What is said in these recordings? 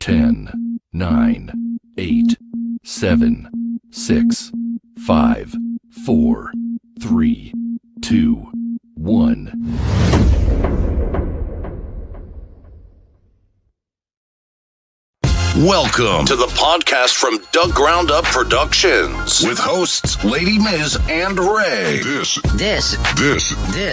10, 9, 8, 7, 6, 5, 4, 3, 2, 1. Welcome to the podcast from Doug Ground Up Productions with hosts Lady Miz and Ray. This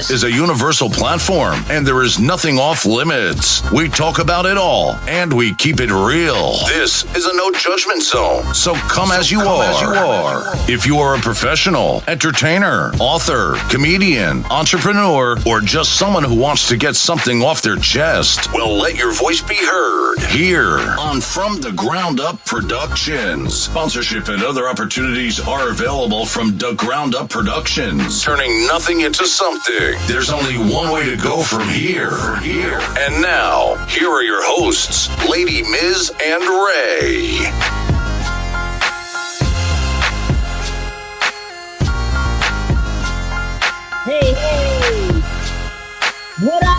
is a universal platform, and there is nothing off limits. We talk about it all, and we keep it real. This is a no judgment zone, so come as you are. If you are a professional, entertainer, author, comedian, entrepreneur, or just someone who wants to get something off their chest, well, let your voice be heard here on From the Ground Up Productions. Sponsorship and other opportunities are available from the Ground Up Productions. Turning nothing into something. There's only one way to go from here. And now, here are your hosts, Lady Miz and Ray. Hey, what up?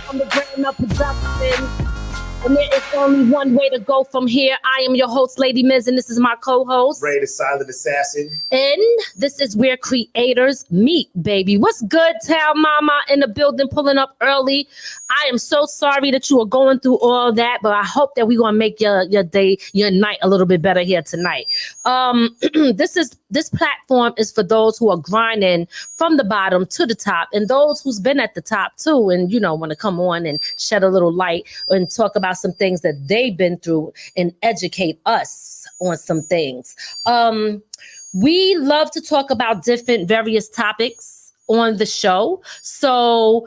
From the Ground Up Productions, and there is only one way to go from here. I am your host, Lady Miz, and this is my co-host, Ray the Silent Assassin. And this is where creators meet, baby. What's good, Town Mama in the building, pulling up early. I am so sorry that you are going through all that, but I hope that we're gonna make your day, your night a little bit better here tonight. This platform is for those who are grinding from the bottom to the top, and those who's been at the top too, and want to come on and shed a little light and talk about some things that they've been through and educate us on some things. We love to talk about various topics on the show. So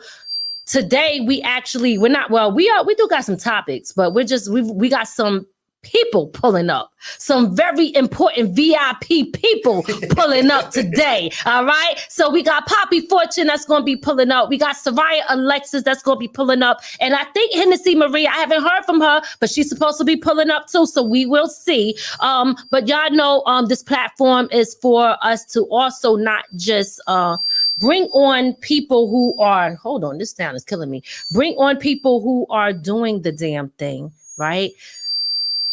today we do got some topics, but we got some people pulling up, some very important VIP people pulling up today. All right. So we got Poppy Fortune that's going to be pulling up. We got Soraya Alexis that's going to be pulling up. And I think Hennessy Marie, I haven't heard from her, but she's supposed to be pulling up too. So we will see. But y'all know this platform is for us to also not just bring on people who are, hold on, this sound is killing me. Bring on people who are doing the damn thing, right?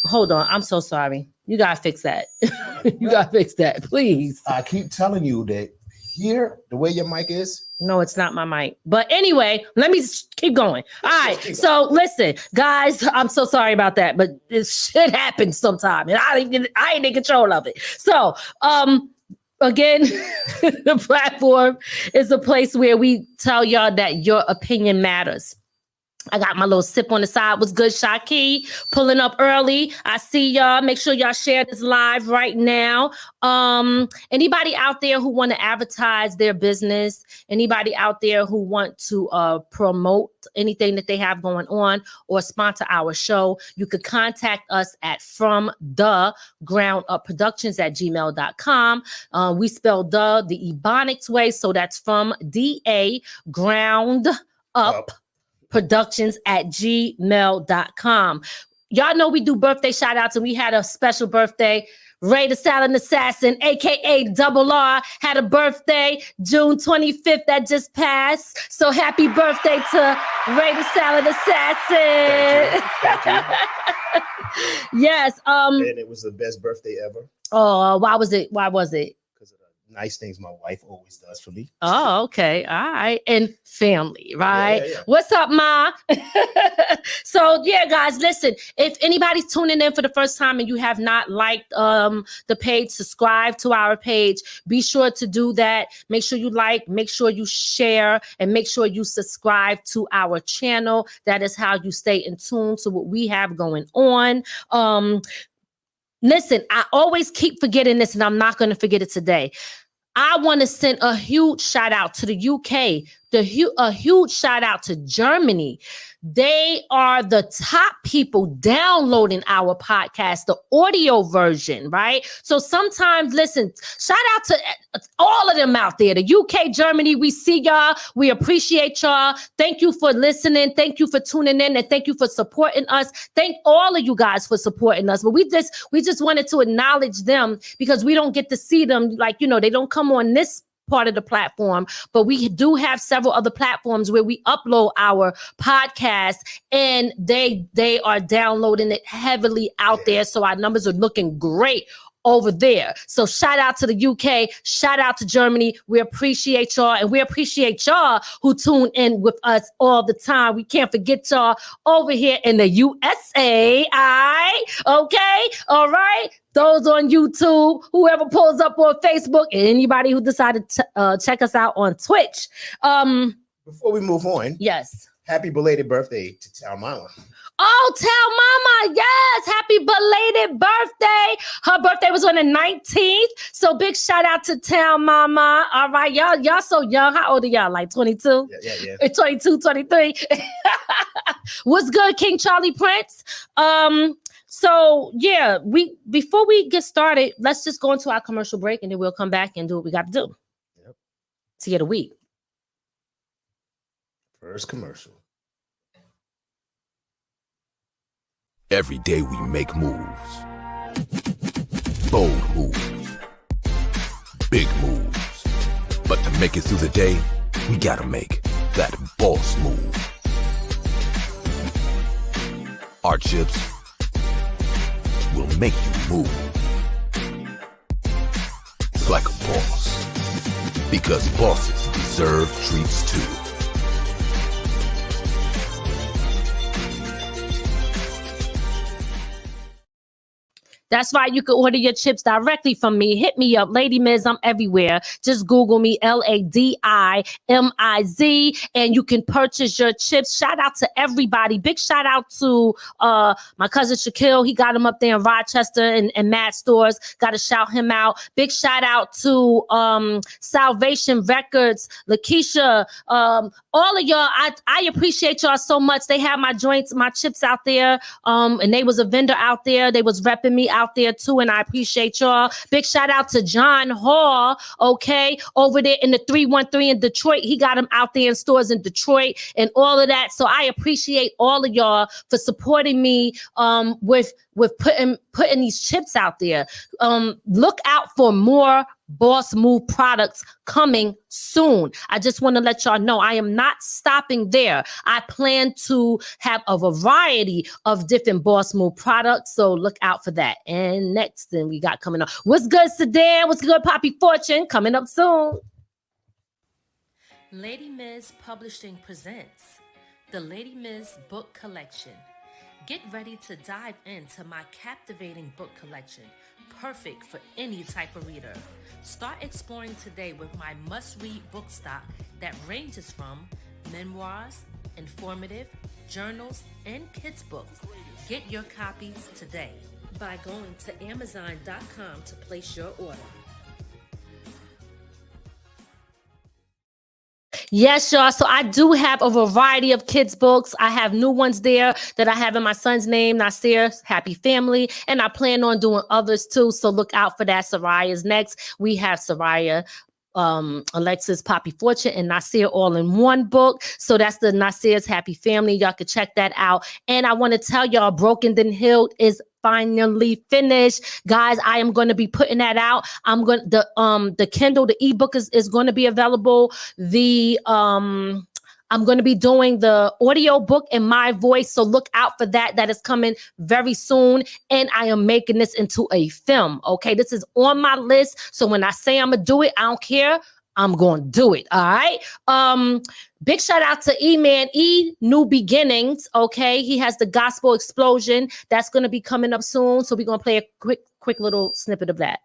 Hold on. I'm so sorry. You got to fix that. You got to fix that, please. I keep telling you that here, the way your mic is. No, it's not my mic. But anyway, let me keep going. All right. So listen, guys, I'm so sorry about that, but it shit happens sometime and I ain't in control of it. So, again, the platform is a place where we tell y'all that your opinion matters. I got my little sip on the side. What's good, Shaki? Pulling up early. I see y'all. Make sure y'all share this live right now. Anybody out there who want to advertise their business, anybody out there who want to promote anything that they have going on or sponsor our show, you could contact us at fromthegroundupproductions@gmail.com. We spell the Ebonics way, so that's from DA ground up. productions@gmail.com. Y'all know we do birthday shout outs, and we had a special birthday. Ray the Silent Assassin, aka Double R, had a birthday June 25th that just passed. So happy birthday to Ray the Silent Assassin. Thank you. Yes. And it was the best birthday ever. Oh, why was it? Because of the nice things my wife always does for me. Oh, okay. All right. And family, right? Yeah. What's up, Ma? So, yeah, guys, listen, if anybody's tuning in for the first time and you have not liked the page, subscribe to our page, be sure to do that. Make sure you like, make sure you share, and make sure you subscribe to our channel. That is how you stay in tune to what we have going on. Listen, I always keep forgetting this, and I'm not going to forget it today. I want to send a huge shout out to the UK, a huge shout out to Germany. They are the top people downloading our podcast, the audio version, right? So sometimes, listen, shout out to all of them out there, the UK, Germany. We see y'all. We appreciate y'all. Thank you for listening. Thank you for tuning in, and thank you for supporting us. Thank all of you guys for supporting us. But we just wanted to acknowledge them because we don't get to see them, like, they don't come on this part of the platform, but we do have several other platforms where we upload our podcast, and they are downloading it heavily out there. So our numbers are looking great over there. So shout out to the UK, shout out to Germany. We appreciate y'all, and we appreciate y'all who tune in with us all the time. We can't forget y'all over here in the USA. Okay, all right. Those on YouTube, whoever pulls up on Facebook, and anybody who decided to check us out on Twitch. Before we move on, Yes. happy belated birthday to Tal Mama. Oh, Tell Mama, yes, happy belated birthday. Her birthday was on the 19th. So big shout out to Tell Mama. All right, y'all so young. How old are y'all? Like 22? Yeah. 22, 23. What's good, King Charlie Prince? So yeah, before we get started, let's just go into our commercial break, and then we'll come back and do what we got to do. Yep. See you the week. First commercial. Every day we make moves. Bold moves. Big moves. But to make it through the day, we gotta make that boss move. Our chips will make you move. Like a boss. Because bosses deserve treats too. That's why you can order your chips directly from me. Hit me up, Lady Miz. I'm everywhere. Just Google me, LADIMIZ, and you can purchase your chips. Shout out to everybody. Big shout out to my cousin Shaquille. He got them up there in Rochester and Mad Stores. Got to shout him out. Big shout out to Salvation Records, Lakeisha, all of y'all. I appreciate y'all so much. They have my joints, my chips out there, and they was a vendor out there. They was repping me out there too, and I appreciate y'all. Big shout out to John Hall, okay, over there in the 313 in Detroit. He got them out there in stores in Detroit and all of that. So I appreciate all of y'all for supporting me with putting these chips out there. Look out for more Boss Move products coming soon. I just want to let y'all know I am not stopping there. I plan to have a variety of different Boss Move products, so look out for that. And next thing we got coming up, what's good, Sedan? What's good, Poppy Fortune? Coming up soon. Lady Miz Publishing presents the Lady Miz Book Collection. Get ready to dive into my captivating book collection, perfect for any type of reader. Start exploring today with my must-read book stock that ranges from memoirs, informative, journals, and kids books. Get your copies today by going to Amazon.com to place your order. Yes, y'all. So I do have a variety of kids' books. I have new ones there that I have in my son's name, Nasir, Happy Family. And I plan on doing others too. So look out for that. Soraya's next. We have Soraya, Alexis, Poppy Fortune, and Nasir all in one book. So that's the Nasir's Happy Family. Y'all can check that out. And I want to tell y'all, Broken Then Healed is finally finished, guys. I am going to be putting that out. I'm going the Kindle, the ebook is going to be available. I'm going to be doing the audio book in my voice, so look out for that. That is coming very soon, and I am making this into a film. Okay, this is on my list, so when I say I'm gonna do it, I don't care. I'm going to do it. All right. Big shout out to E-Man, New Beginnings. Okay. He has the Gospel Explosion. That's going to be coming up soon. So we're going to play a quick little snippet of that.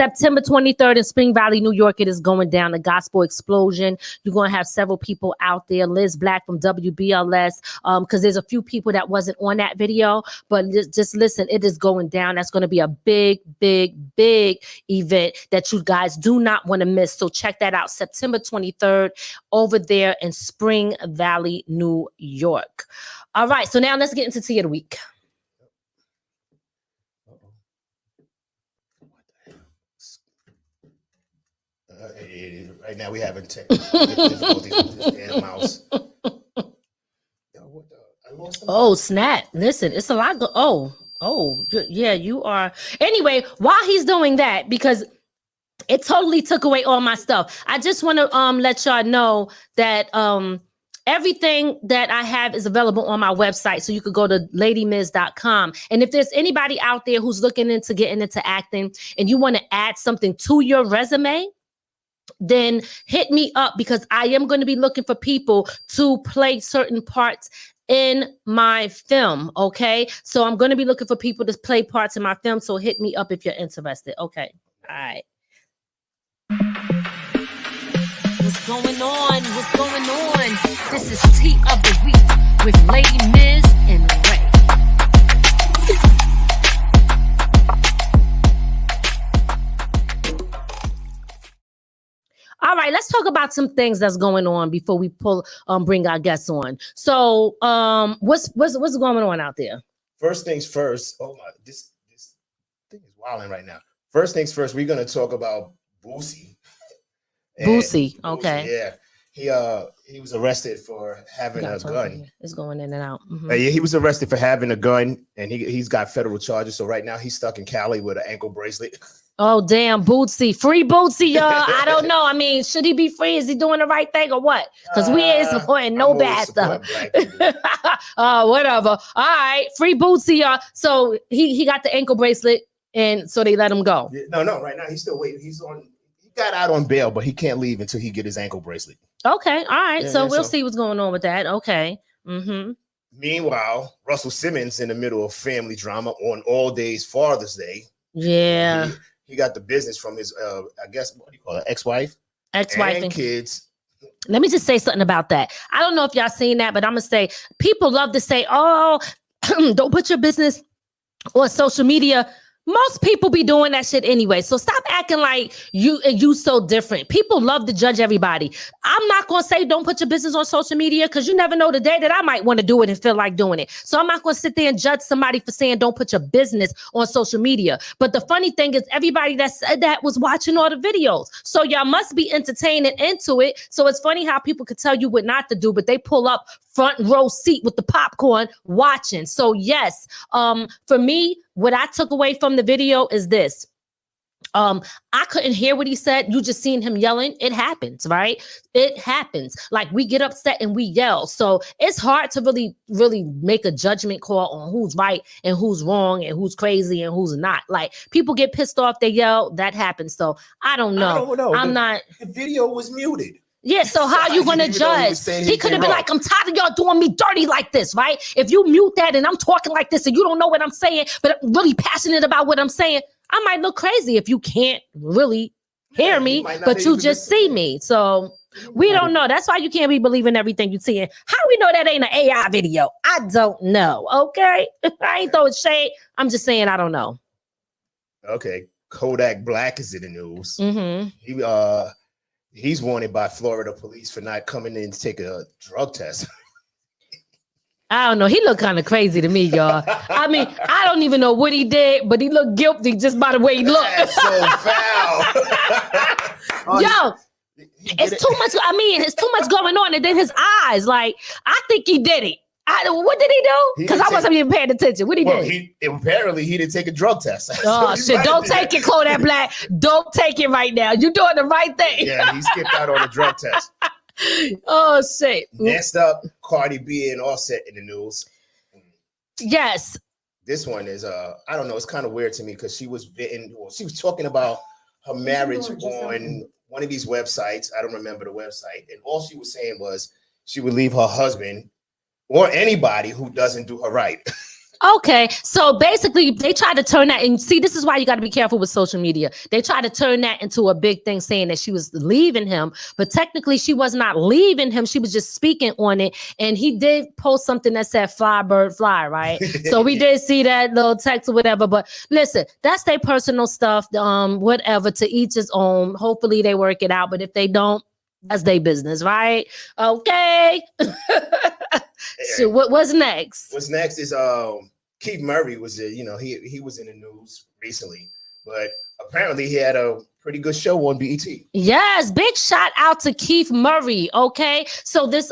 September 23rd in Spring Valley, New York, it is going down. The Gospel Explosion. You're going to have several people out there. Liz Black from WBLS, because there's a few people that wasn't on that video. But just listen, it is going down. That's going to be a big, big, big event that you guys do not want to miss. So check that out. September 23rd over there in Spring Valley, New York. All right. So now let's get into Tea of the Week. Right now we having technical difficulties with this damn mouse. Oh, snap. Listen, it's a lot. Yeah, you are. Anyway, while he's doing that, because it totally took away all my stuff, I just want to let y'all know that everything that I have is available on my website. So you could go to ladymiz.com. And if there's anybody out there who's looking into getting into acting and you want to add something to your resume, then hit me up, because I am going to be looking for people to play certain parts in my film. Okay. So I'm going to be looking for people to play parts in my film. So hit me up if you're interested. Okay. All right. What's going on? What's going on? This is Tea of the Week with Lady Miz and Ray. All right, let's talk about some things that's going on before we bring our guests on. So, what's going on out there? First things first. Oh my, this thing is wilding right now. First things first, we're gonna talk about Boosie. Boosie, okay. Yeah, he was arrested for having a gun. It's going in and out. Mm-hmm. Yeah, he was arrested for having a gun, and he's got federal charges. So right now he's stuck in Cali with an ankle bracelet. Oh, damn, Bootsy. Free Bootsy, y'all. I don't know. I mean, should he be free? Is he doing the right thing or what? Because we ain't supporting no bad stuff. Whatever. All right, free Bootsy, y'all. So he got the ankle bracelet, and so they let him go. No, right now he's still waiting. He got out on bail, but he can't leave until he get his ankle bracelet. Okay, all right. So we'll see what's going on with that. Okay. Mm-hmm. Meanwhile, Russell Simmons in the middle of family drama on All Days Father's Day. Yeah. He got the business from his, I guess, what do you call it, ex-wife and kids. Let me just say something about that. I don't know if y'all seen that, but I'm going to say, people love to say, oh, don't put your business on social media. Most people be doing that shit anyway. So stop acting like you so different. People love to judge everybody. I'm not going to say don't put your business on social media, because you never know the day that I might want to do it and feel like doing it. So I'm not going to sit there and judge somebody for saying don't put your business on social media. But the funny thing is, everybody that said that was watching all the videos. So y'all must be entertained and into it. So it's funny how people could tell you what not to do, but they pull up front row seat with the popcorn watching. So yes, for me, what I took away from the video is this. I couldn't hear what he said. You just seen him yelling. It happens, right? It happens. Like, we get upset and we yell. So it's hard to really, really make a judgment call on who's right and who's wrong and who's crazy and who's not. Like, people get pissed off, they yell, that happens. So I don't know. The video was muted. Yeah, so how you gonna judge? He could have been like, I'm tired of y'all doing me dirty like this, right? If you mute that and I'm talking like this and you don't know what I'm saying, but I'm really passionate about what I'm saying, I might look crazy if you can't really hear me, but you just see me. So we don't know. That's why you can't be believing everything you see. How do we know that ain't an AI video? I don't know, okay? I ain't throwing shade. I'm just saying I don't know. Okay, Kodak Black is in the news. Mm-hmm. He's wanted by Florida police for not coming in to take a drug test. I don't know. He looked kind of crazy to me, y'all. I mean, I don't even know what he did, but he looked guilty just by the way he looked. That's so foul. Yo, it's too much. I mean, it's too much going on. And then his eyes, like, I think he did it. What did he do? Because I wasn't even paying attention. What he did? Apparently he didn't take a drug test. Oh, shit. Don't take it, Kodak Black. Don't take it right now. You're doing the right thing. Yeah, he skipped out on the drug test. Oh, shit. Next up, Cardi B and Offset in the news. Yes. This one is, I don't know, it's kind of weird to me because she was talking about her marriage on one of these websites. I don't remember the website. And all she was saying was she would leave her husband or anybody who doesn't do her right. Okay, so basically they try to turn that, and see, this is why you got to be careful with social media. They try to turn that into a big thing, saying that she was leaving him, but technically she was not leaving him. She was just speaking on it, and he did post something that said "fly, bird, fly," right? So we did see that little text or whatever. But listen, that's their personal stuff. Whatever, to each his own. Hopefully they work it out, but if they don't, that's their business, right? Okay. So what's next? What's next is Keith Murray was he was in the news recently, but apparently he had a pretty good show on BET. Yes, big shout out to Keith Murray. Okay, so this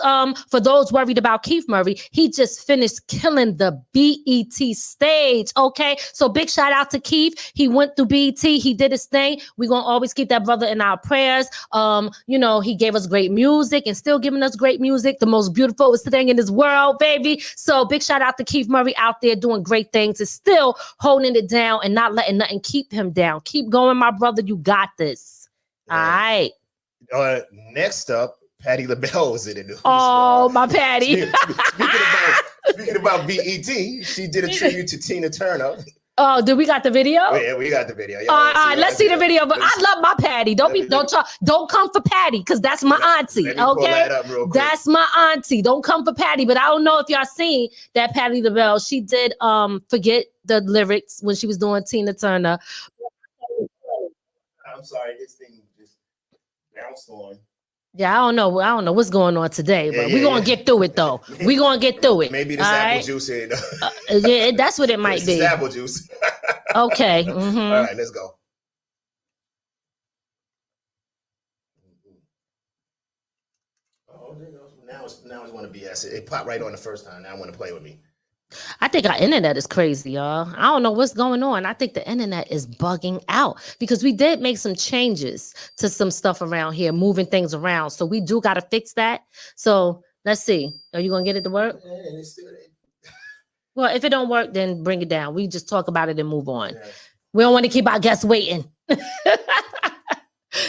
for those worried about Keith Murray, he just finished killing the BET stage. Okay, so big shout out to Keith. He went through BET. He did his thing. We're gonna always keep that brother in our prayers. He gave us great music and still giving us great music. The most beautiful thing in this world, baby. So big shout out to Keith Murray out there doing great things and still holding it down and not letting nothing keep him down. Keep going, my brother. You got this. All right. Next up, Patti LaBelle was in the news. Oh, my Patti. Speaking about BET, she did a tribute to Tina Turner. Oh, do we got the video? Oh, yeah, we got the video. All right, let's see the video. But I love my Patti. Don't come for Patti, because that's my auntie. Okay, that's my auntie. Don't come for Patti. But I don't know if y'all seen that Patti LaBelle. She did forget the lyrics when she was doing Tina Turner. I'm sorry, this thing just bounced on. Yeah, I don't know what's going on today, but we're gonna get through it though. We're gonna get through it. Maybe this apple juice in. Yeah, that's what it might be. Apple juice. Okay. Mm-hmm. All right, let's go. Oh, now it's want to BS. It popped right on the first time. Now I want to play with me. I think our internet is crazy, y'all. I don't know what's going on. I think the internet is bugging out because we did make some changes to some stuff around here, moving things around. So we do got to fix that. So let's see. Are you going to get it to work? Well, if it don't work, then bring it down. We just talk about it and move on. Yeah. We don't want to keep our guests waiting.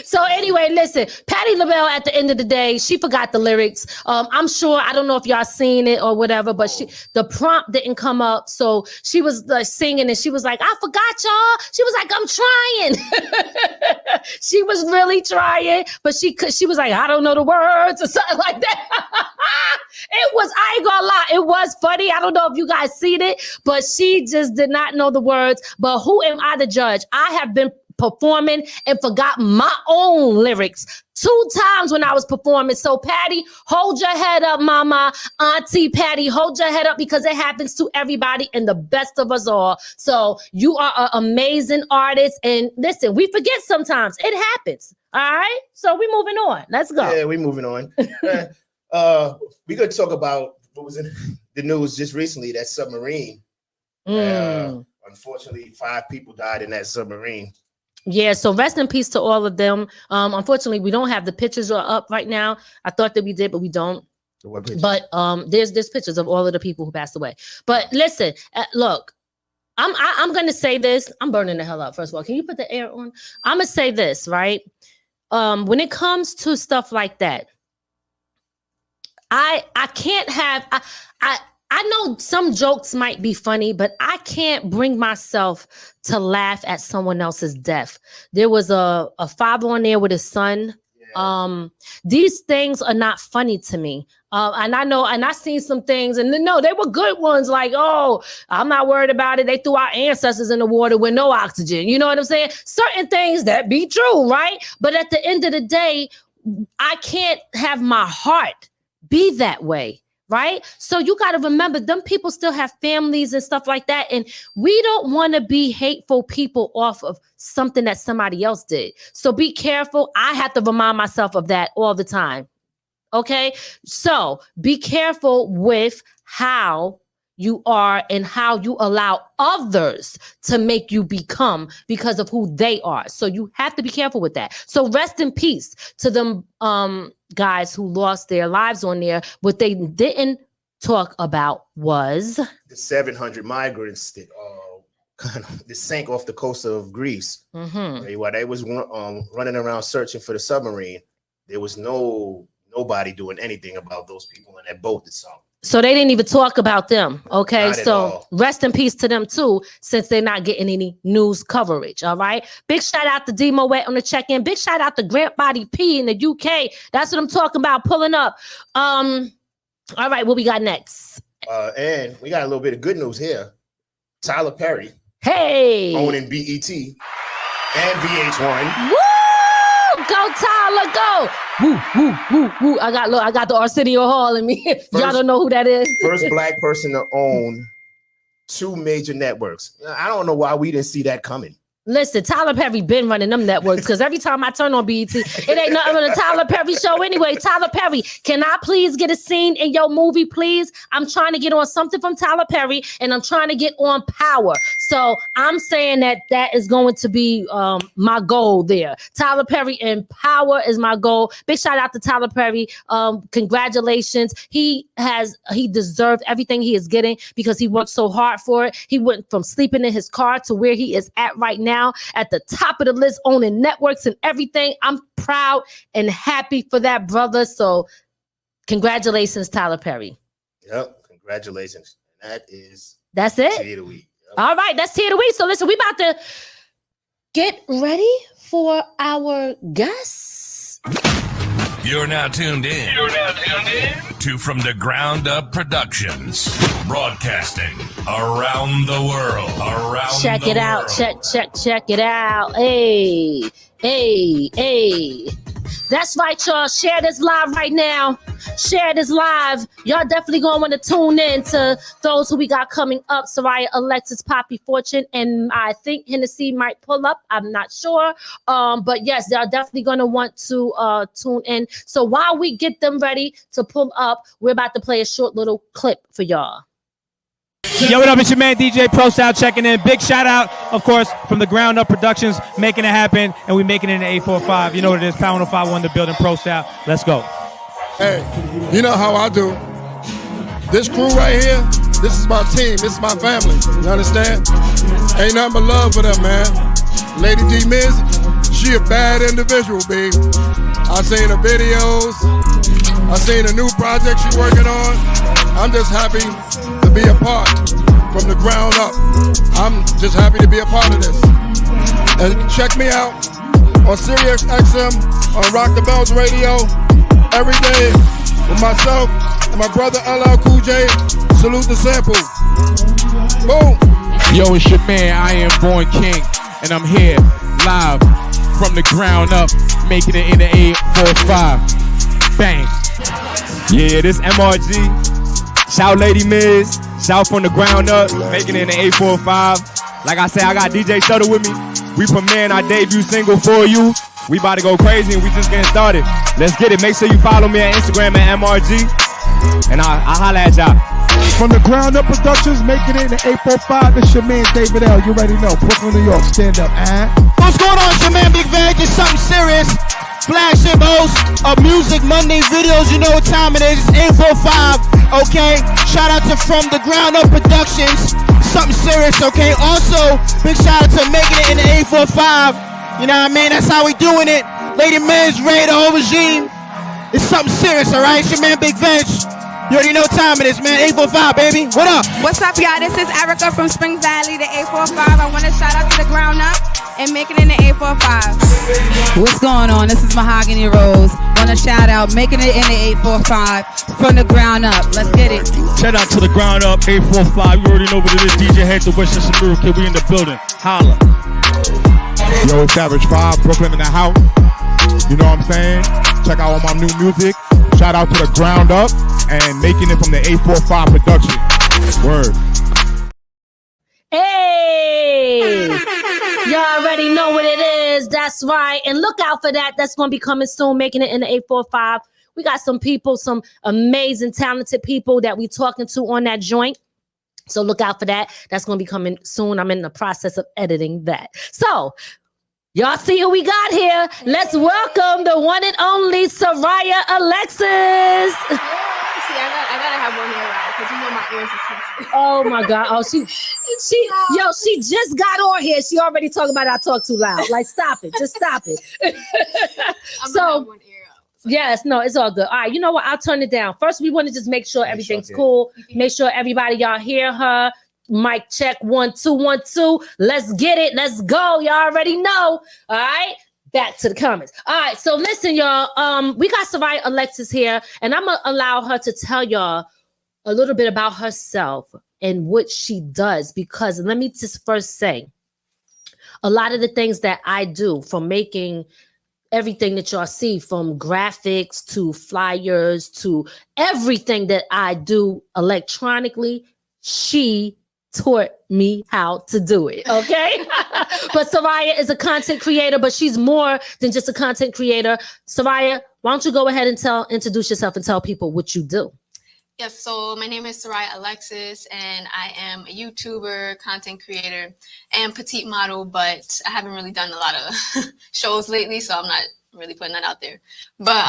So anyway, listen, Patti LaBelle, at the end of the day, she forgot the lyrics. I'm sure, I don't know if y'all seen it or whatever, but the prompt didn't come up. So she was like singing and she was like, I forgot y'all. She was like, I'm trying. She was really trying, but she was like, I don't know the words or something like that. I ain't gonna lie, it was funny. I don't know if you guys seen it, but she just did not know the words. But who am I to judge? I have been performing and forgot my own lyrics 2 times when I was performing. So Patti, hold your head up, mama. Auntie Patti, hold your head up, because it happens to everybody and the best of us all. So you are an amazing artist. And listen, we forget sometimes. It happens. All right. So we're moving on. Let's go. Yeah, we're moving on. We're going to talk about what was in the news just recently, that submarine. Unfortunately, 5 people died in that submarine. Yeah, so rest in peace to all of them. Unfortunately, we don't have the pictures up right now. I thought that we did, but we don't. But there's pictures of all of the people who passed away. But listen, look, I'm gonna say this. I'm burning the hell up. First of all, can you put the air on? I'm gonna say this, right? When it comes to stuff like that, I can't have. I know some jokes might be funny, but I can't bring myself to laugh at someone else's death. There was a father on there with his son. Yeah. These things are not funny to me. And I know, and I seen some things, and no, they were good ones. Like, oh, I'm not worried about it. They threw our ancestors in the water with no oxygen. You know what I'm saying? Certain things that be true, right? But at the end of the day, I can't have my heart be that way. Right? So you got to remember, them people still have families and stuff like that. And we don't want to be hateful people off of something that somebody else did. So be careful. I have to remind myself of that all the time. Okay? So be careful with how you are and how you allow others to make you become because of who they are. So you have to be careful with that. So rest in peace to them guys who lost their lives on there. What they didn't talk about was the 700 migrants that sank off the coast of Greece. Mm-hmm. While they was running around searching for the submarine, there was nobody doing anything about those people in that boat that sunk. So they didn't even talk about them. Okay. Not at So all. rest in peace to them too, since they're not getting any news coverage. All right. Big shout out to D Moet on the check-in. Big shout out to Grant Body P in the UK. That's what I'm talking about. Pulling up. All right, what we got next? And we got a little bit of good news here. Tyler Perry Hey. owning BET and VH1. Woo! Go Tyler, go! Woo, woo, woo, woo! I got the Arsenio Hall in me. Y'all don't know who that is. First black person to own 2 major networks. I don't know why we didn't see that coming. Listen, Tyler Perry been running them networks because every time I turn on BET, it ain't nothing on the Tyler Perry show anyway. Tyler Perry, can I please get a scene in your movie, please? I'm trying to get on something from Tyler Perry, and I'm trying to get on Power. So I'm saying that is going to be my goal there. Tyler Perry and Power is my goal. Big shout out to Tyler Perry. Congratulations. He deserved everything he is getting because he worked so hard for it. He went from sleeping in his car to where he is at right now, at the top of the list, owning networks and everything. I'm proud and happy for that brother. So congratulations, Tyler Perry. Yep, congratulations. That's it. Tea of the week. Yep. All right, that's Tea of the Week. So listen, we about to get ready for our guests. You're now tuned in to From the Ground Up Productions, broadcasting around the world. Check it out. Check it out. Hey. That's right, y'all. Share this live right now. Share this live. Y'all definitely gonna want to tune in to those who we got coming up. Soraya, Alexis, Poppy, Fortune, and I think Hennessy might pull up. I'm not sure. But yes, they're definitely gonna want to tune in. So while we get them ready to pull up, we're about to play a short little clip for y'all. Yo, what up? It's your man DJ Pro Style checking in. Big shout out, of course, from the Ground Up Productions, making it happen, and we making it in the 845. You know what it is, Power 105.1, the building, Pro Style. Let's go. Hey, you know how I do. This crew right here, this is my team, this is my family. You understand? Ain't nothing but love for them, man. Lady D Miz, she a bad individual, babe. I seen the videos, I seen the new project she working on. I'm just happy to be a part from the ground up. I'm just happy to be a part of this. And check me out on Sirius XM, on Rock the Bells Radio, every day with myself and my brother LL Cool J. Salute the sample. Boom. Yo, it's your man, I Am Born King, and I'm here live from the ground up, making it in the 845. Bang. Yeah, this MRG. Shout Lady Miz. Shout from the ground up, making it in the 845. Like I said, I got DJ Shuttle with me. We premiering our debut single For You. We about to go crazy and we just getting started. Let's get it. Make sure you follow me on Instagram at MRG. And I'll holla at y'all. From the Ground Up Productions, making it in the 845. It's your man David L. You already know. Brooklyn, New York. Stand up. What's going on? It's your man Big Veg. It's something serious. Flagship host of Music Monday videos. You know what time it is. It's 845. Okay. Shout out to From the Ground Up Productions. Something serious. Okay. Also, big shout out to making it in the 845. You know what I mean? That's how we doing it. Lady Miz, Ray, the whole regime. It's something serious, all right? It's your man Big Veg. You already know what time it is, man. 845, baby. What up? What's up, y'all? This is Erica from Spring Valley, the 845. I want to shout out to the ground up and making it in the 845. What's going on? This is Mahogany Rose. Want to shout out making it in the 845 from the ground up. Let's get it. Shout out to the ground up 845. You already know what it is. DJ Head to Wish and Shamiru Kid. We in the building. Holla. Yo, it's Savage 5, Brooklyn in the house. You know what I'm saying? Check out all my new music. Shout out to the ground up and making it from the 845 production. Word. Hey, y'all already know what it is. That's right. And look out for that. That's going to be coming soon, making it in the 845. We got some people, some amazing, talented people that we talking to on that joint. So look out for that. That's going to be coming soon. I'm in the process of editing that. So y'all see who we got here. Let's welcome the one and only Soraya Alexis. See, I gotta have one ear out because you know my ears are sensitive. Oh my God. Oh, she just got on here. She already talking about I talk too loud. Like, stop it. Just stop it. Yes, no, it's all good. All right, you know what? I'll turn it down. First, we want to just make sure everything's cool. Make sure everybody y'all hear her. Mic check 1 2 1 2. Let's get it. Let's go. Y'all already know. All right. Back to the comments. All right. So listen, y'all. We got Soraya Alexis here, and I'm gonna allow her to tell y'all a little bit about herself and what she does. Because let me just first say, a lot of the things that I do, from making everything that y'all see, from graphics to flyers to everything that I do electronically, she taught me how to do it. Okay. But Soraya is a content creator, but she's more than just a content creator. Soraya, why don't you go ahead and introduce yourself and tell people what you do? Yes, so my name is Soraya Alexis, and I am a YouTuber, content creator, and petite model, but I haven't really done a lot of shows lately, so I'm not really putting that out there. But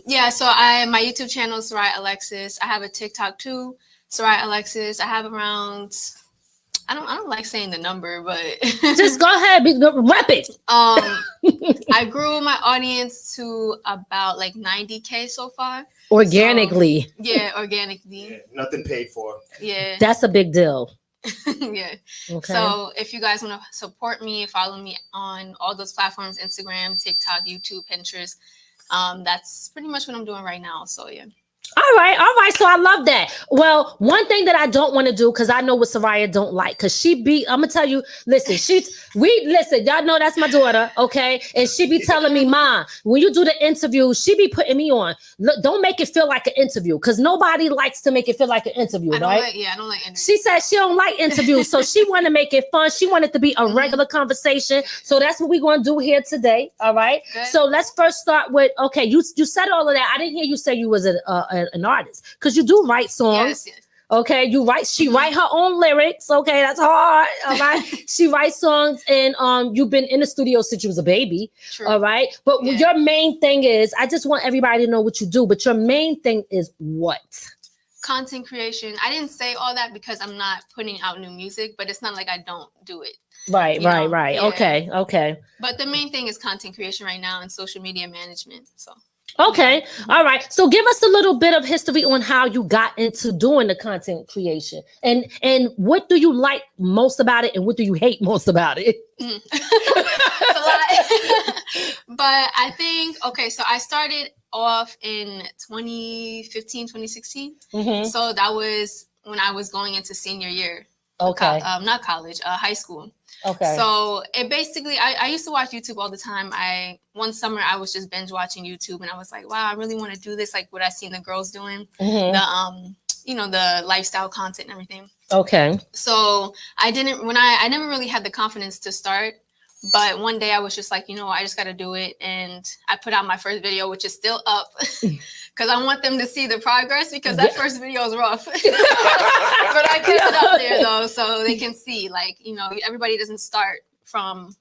yeah, so my YouTube channel is Soraya Alexis. I have a TikTok too, Soraya Alexis. I have around, I don't like saying the number, but just go ahead, rep it. I grew my audience to about like 90K so far. Organically. So, yeah, organically. Yeah, nothing paid for. Yeah. That's a big deal. Yeah. Okay. So if you guys want to support me, follow me on all those platforms, Instagram, TikTok, YouTube, Pinterest. That's pretty much what I'm doing right now. So yeah. All right. So I love that. Well, one thing that I don't want to do, because I know what Soraya don't like, because I'm gonna tell you, listen, y'all know that's my daughter, okay? And she be telling me, Mom, when you do the interview, she be putting me on. Look, don't make it feel like an interview, because nobody likes to make it feel like an interview, right? I don't like interviews. She said she don't like interviews, so she want to make it fun. She wanted to be a regular conversation. So that's what we're gonna do here today. All right. Good. So let's first start with, okay, you said all of that. I didn't hear you say you was an artist, because you do write songs. Yes. Okay, she write her own lyrics. Okay, that's hard. All right. She writes songs, and you've been in the studio since you was a baby. True. All right. But your main thing is, I just want everybody to know what you do, but your main thing is what? Content creation. I didn't say all that because I'm not putting out new music, but it's not like I don't do it. Right. Yeah. Okay. But the main thing is content creation right now and social media management. So. Okay. All right. So give us a little bit of history on how you got into doing the content creation, and what do you like most about it, and what do you hate most about it? It's a lot. But I think, okay, so I started off in 2015, 2016. Mm-hmm. So that was when I was going into senior year. Okay. Not college, high school. Okay. So it basically, I used to watch YouTube all the time. One summer I was just binge watching YouTube, and I was like, wow, I really want to do this, like what I seen the girls doing, the lifestyle content and everything. Okay. So I never really had the confidence to start, but one day I was just like, I just got to do it, and I put out my first video, which is still up. Because I want them to see the progress, because that first video is rough. But I kept it up there, though, so they can see, like, everybody doesn't start from,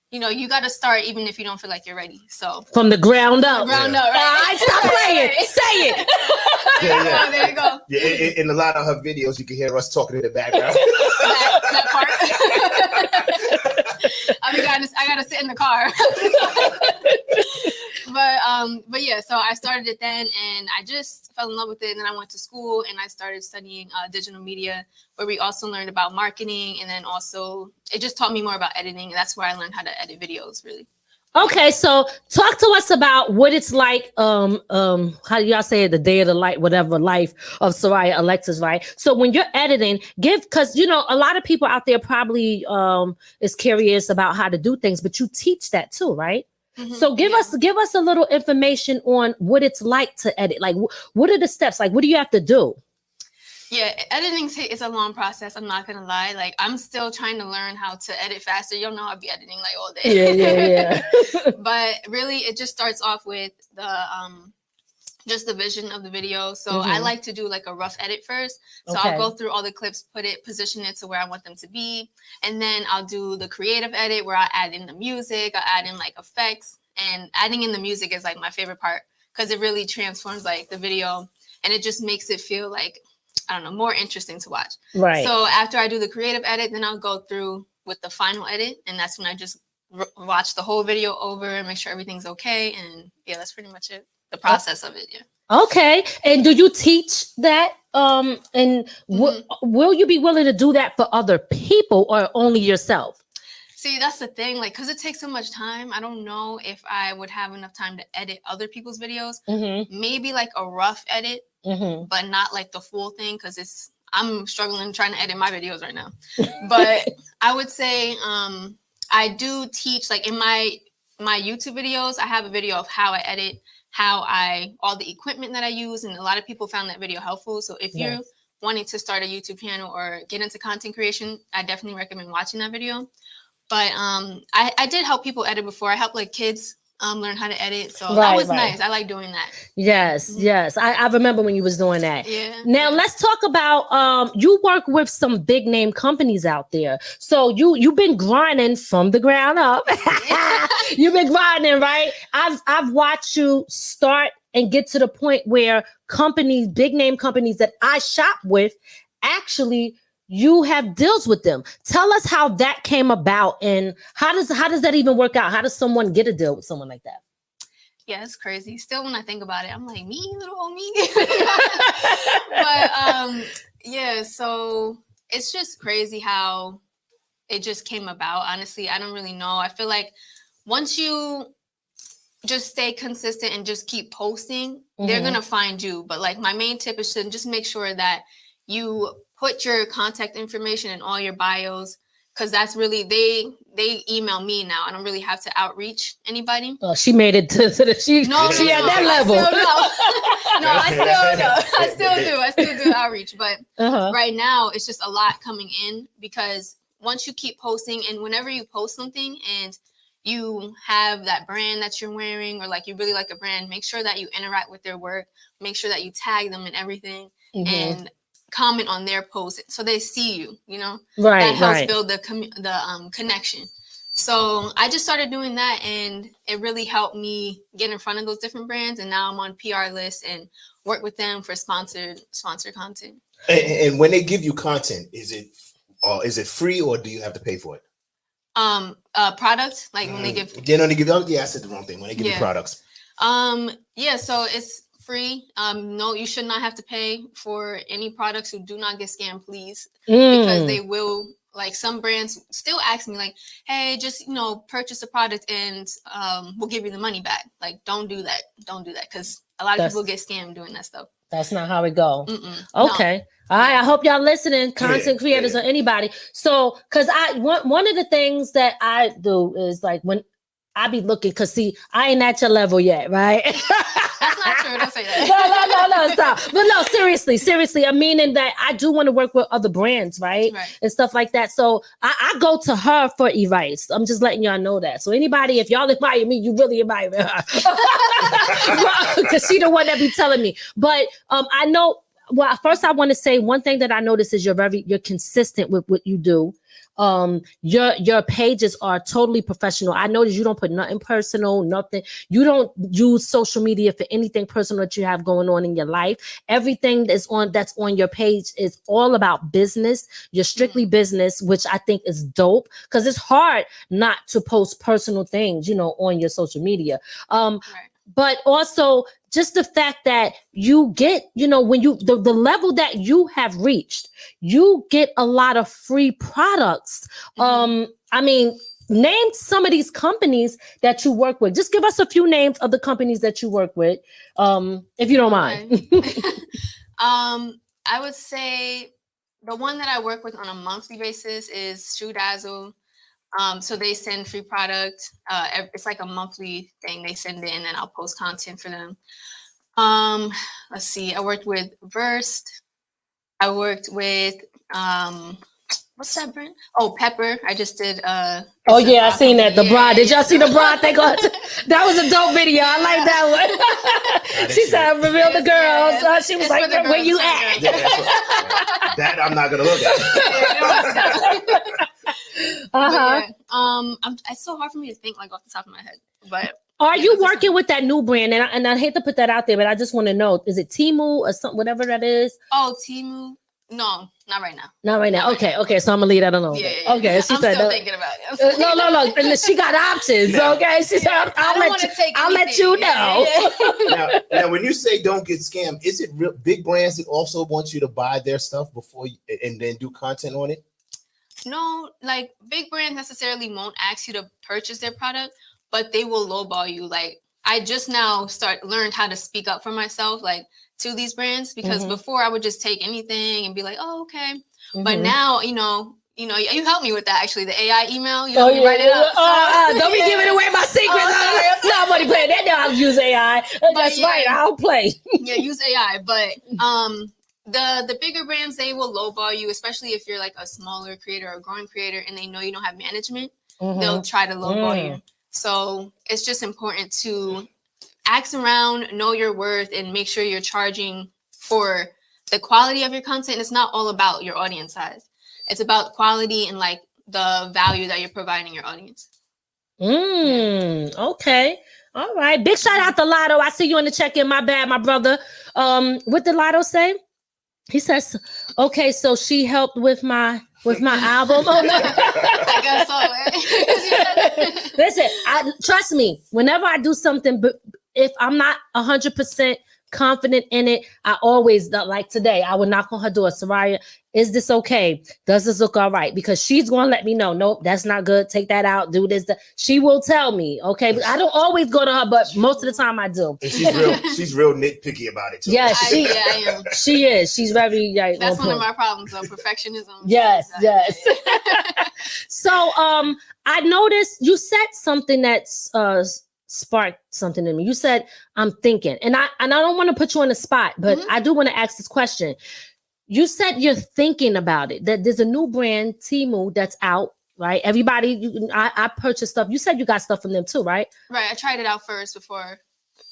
you got to start even if you don't feel like you're ready. So from the ground up. Right? Stop playing. Say it. There you go. Yeah, in a lot of her videos, you can hear us talking in the background. that part. I gotta sit in the car. But yeah, so I started it then, and I just fell in love with it. And then I went to school, and I started studying digital media, where we also learned about marketing, and then also it just taught me more about editing. And that's where I learned how to edit videos, really. Okay, so talk to us about what it's like. How do y'all say it? The day of the life, whatever life of Soraya Alexis, right? So when you're editing, because a lot of people out there probably is curious about how to do things, but you teach that too, right? Mm-hmm. So give us a little information on what it's like to edit. Like, what are the steps? Like, what do you have to do? Yeah, editing is a long process. I'm not gonna lie. Like, I'm still trying to learn how to edit faster. You'll know I'll be editing like all day. Yeah. But really, it just starts off with just the vision of the video. So I like to do like a rough edit first. So I'll go through all the clips, position it to where I want them to be. And then I'll do the creative edit, where I add in the music, I add in like effects, and adding in the music is like my favorite part, because it really transforms like the video, and it just makes it feel like, I don't know, more interesting to watch. Right. So after I do the creative edit, then I'll go through with the final edit, and that's when I just watch the whole video over, make sure everything's okay, and yeah, that's pretty much it. The process of it, yeah. Okay, and do you teach that? And will you be willing to do that for other people or only yourself? See, that's the thing, like, because it takes so much time. I don't know if I would have enough time to edit other people's videos. Maybe like a rough edit, but not like the full thing, because I'm struggling trying to edit my videos right now. But I would say I do teach, like in my YouTube videos, I have a video of how I edit, all the equipment that I use, and a lot of people found that video helpful. So if you're wanting to start a YouTube channel or get into content creation, I definitely recommend watching that video. But I did help people edit before. I helped like kids learn how to edit. So that was nice. I like doing that. Yes. I remember when you was doing that. Yeah. Now let's talk about you work with some big name companies out there. So you've been grinding from the ground up. You've been grinding, right? I've watched you start and get to the point where companies, big name companies that I shop with, actually you have deals with them. Tell us how that came about, and how does that even work out? How does someone get a deal with someone like that? Yeah, it's crazy. Still, when I think about it, I'm like, me, little old me. But yeah, so it's just crazy how it just came about. Honestly, I don't really know. I feel like once you just stay consistent and just keep posting, they're gonna find you. But like my main tip is to just make sure that you put your contact information in all your bios, because that's really, they email me now. I don't really have to outreach anybody. Oh, she made it to the she at that level. I still do outreach, but right now it's just a lot coming in, because once you keep posting, and whenever you post something and you have that brand that you're wearing, or like you really like a brand, make sure that you interact with their work, make sure that you tag them and everything, and comment on their post so they see you, that helps build the connection. So I just started doing that, and it really helped me get in front of those different brands, and now I'm on PR lists and work with them for sponsored content. And when they give you content, is it free, or do you have to pay for it? Product, like when they give I said the wrong thing. When they give you products. So it's free. No, you should not have to pay for any products. Who do not get scammed, please, because they will. Like some brands still ask me, like, "Hey, just purchase a product and we'll give you the money back." Like, don't do that, because a lot of people get scammed doing that stuff. That's not how it go. Okay. No. All right. I hope y'all listening, content creators or anybody. So, because one of the things that I do is like when I be looking, because see, I ain't at your level yet, right? That's not true. Don't say that. No, stop. But no, seriously. I'm meaning that I do want to work with other brands, right? And stuff like that. So I go to her for advice. I'm just letting y'all know that. So anybody, if y'all admire me, you really admire her. Because she the one that be telling me. But I know, well, first I want to say one thing that I notice is you're consistent with what you do. Your pages are totally professional. I notice you don't put nothing personal, nothing. You don't use social media for anything personal that you have going on in your life. Everything that's on your page is all about business. You're strictly business, which I think is dope, because it's hard not to post personal things, on your social media. But also just the fact that you get, when the level that you have reached, you get a lot of free products. I mean, name some of these companies that you work with. Just give us a few names of the companies that you work with, if you don't mind. I would say the one that I work with on a monthly basis is ShoeDazzle. So they send free product. It's like a monthly thing. They send it, and then I'll post content for them. Let's see. I worked with Versed. I worked with what's that brand? Oh, Pepper. I just did. I seen that. The bra. Did y'all see the bra thing? That was a dope video. I like that one. She said, "Reveal the girls." She was like, "Where you at?" That I'm not gonna look at. It's so hard for me to think like off the top of my head. But are you working with that new brand? And I hate to put that out there, but I just want to know: is it Temu or something, whatever that is? Oh, Temu. No, Not right now. Not right now. Okay. So I'm gonna leave that alone. Yeah. Okay. She I'm said still no. thinking about it. No. And she got options. Okay. She said I'll let you know. Now, when you say don't get scammed, is it real big brands that also want you to buy their stuff before and then do content on it? No, like big brands necessarily won't ask you to purchase their product, but they will lowball you. Like I just now learned how to speak up for myself, like to these brands, because before I would just take anything and be like, oh, okay. But now, you helped me with that actually. The AI email, you write it up. Don't be giving away my secrets. Nobody playing that. Now I'll use AI. That's right. I'll play. Use AI. But the bigger brands, they will lowball you, especially if you're like a smaller creator or a growing creator and they know you don't have management. They'll try to lowball you. So it's just important to ask around, know your worth, and make sure you're charging for the quality of your content. It's not all about your audience size. It's about quality and like the value that you're providing your audience. Okay. All right. Big shout out to Lotto. I see you in the check-in. My bad, my brother. What did Lotto say? He says, okay, so she helped with my album. Oh, no. I guess so. Listen, trust me, whenever I do something, if I'm not 100% confident in it, I always, like today, I would knock on her door. Soraya, is this okay? Does this look all right? Because she's going to let me know, nope, that's not good. Take that out. Do this. She will tell me, okay? But I don't always go to her, but most of the time I do. And she's real nitpicky about it too. Yeah, I am. She is. She's very. That's one of my problems, though. Perfectionism. Yes. So, I noticed you said something that's sparked something in me. You said, I'm thinking, and I don't want to put you on the spot, but I do want to ask this question. You said you're thinking about it, that there's a new brand, Temu, that's out, right? Everybody, I purchased stuff. You said you got stuff from them too, right? Right. I tried it out first before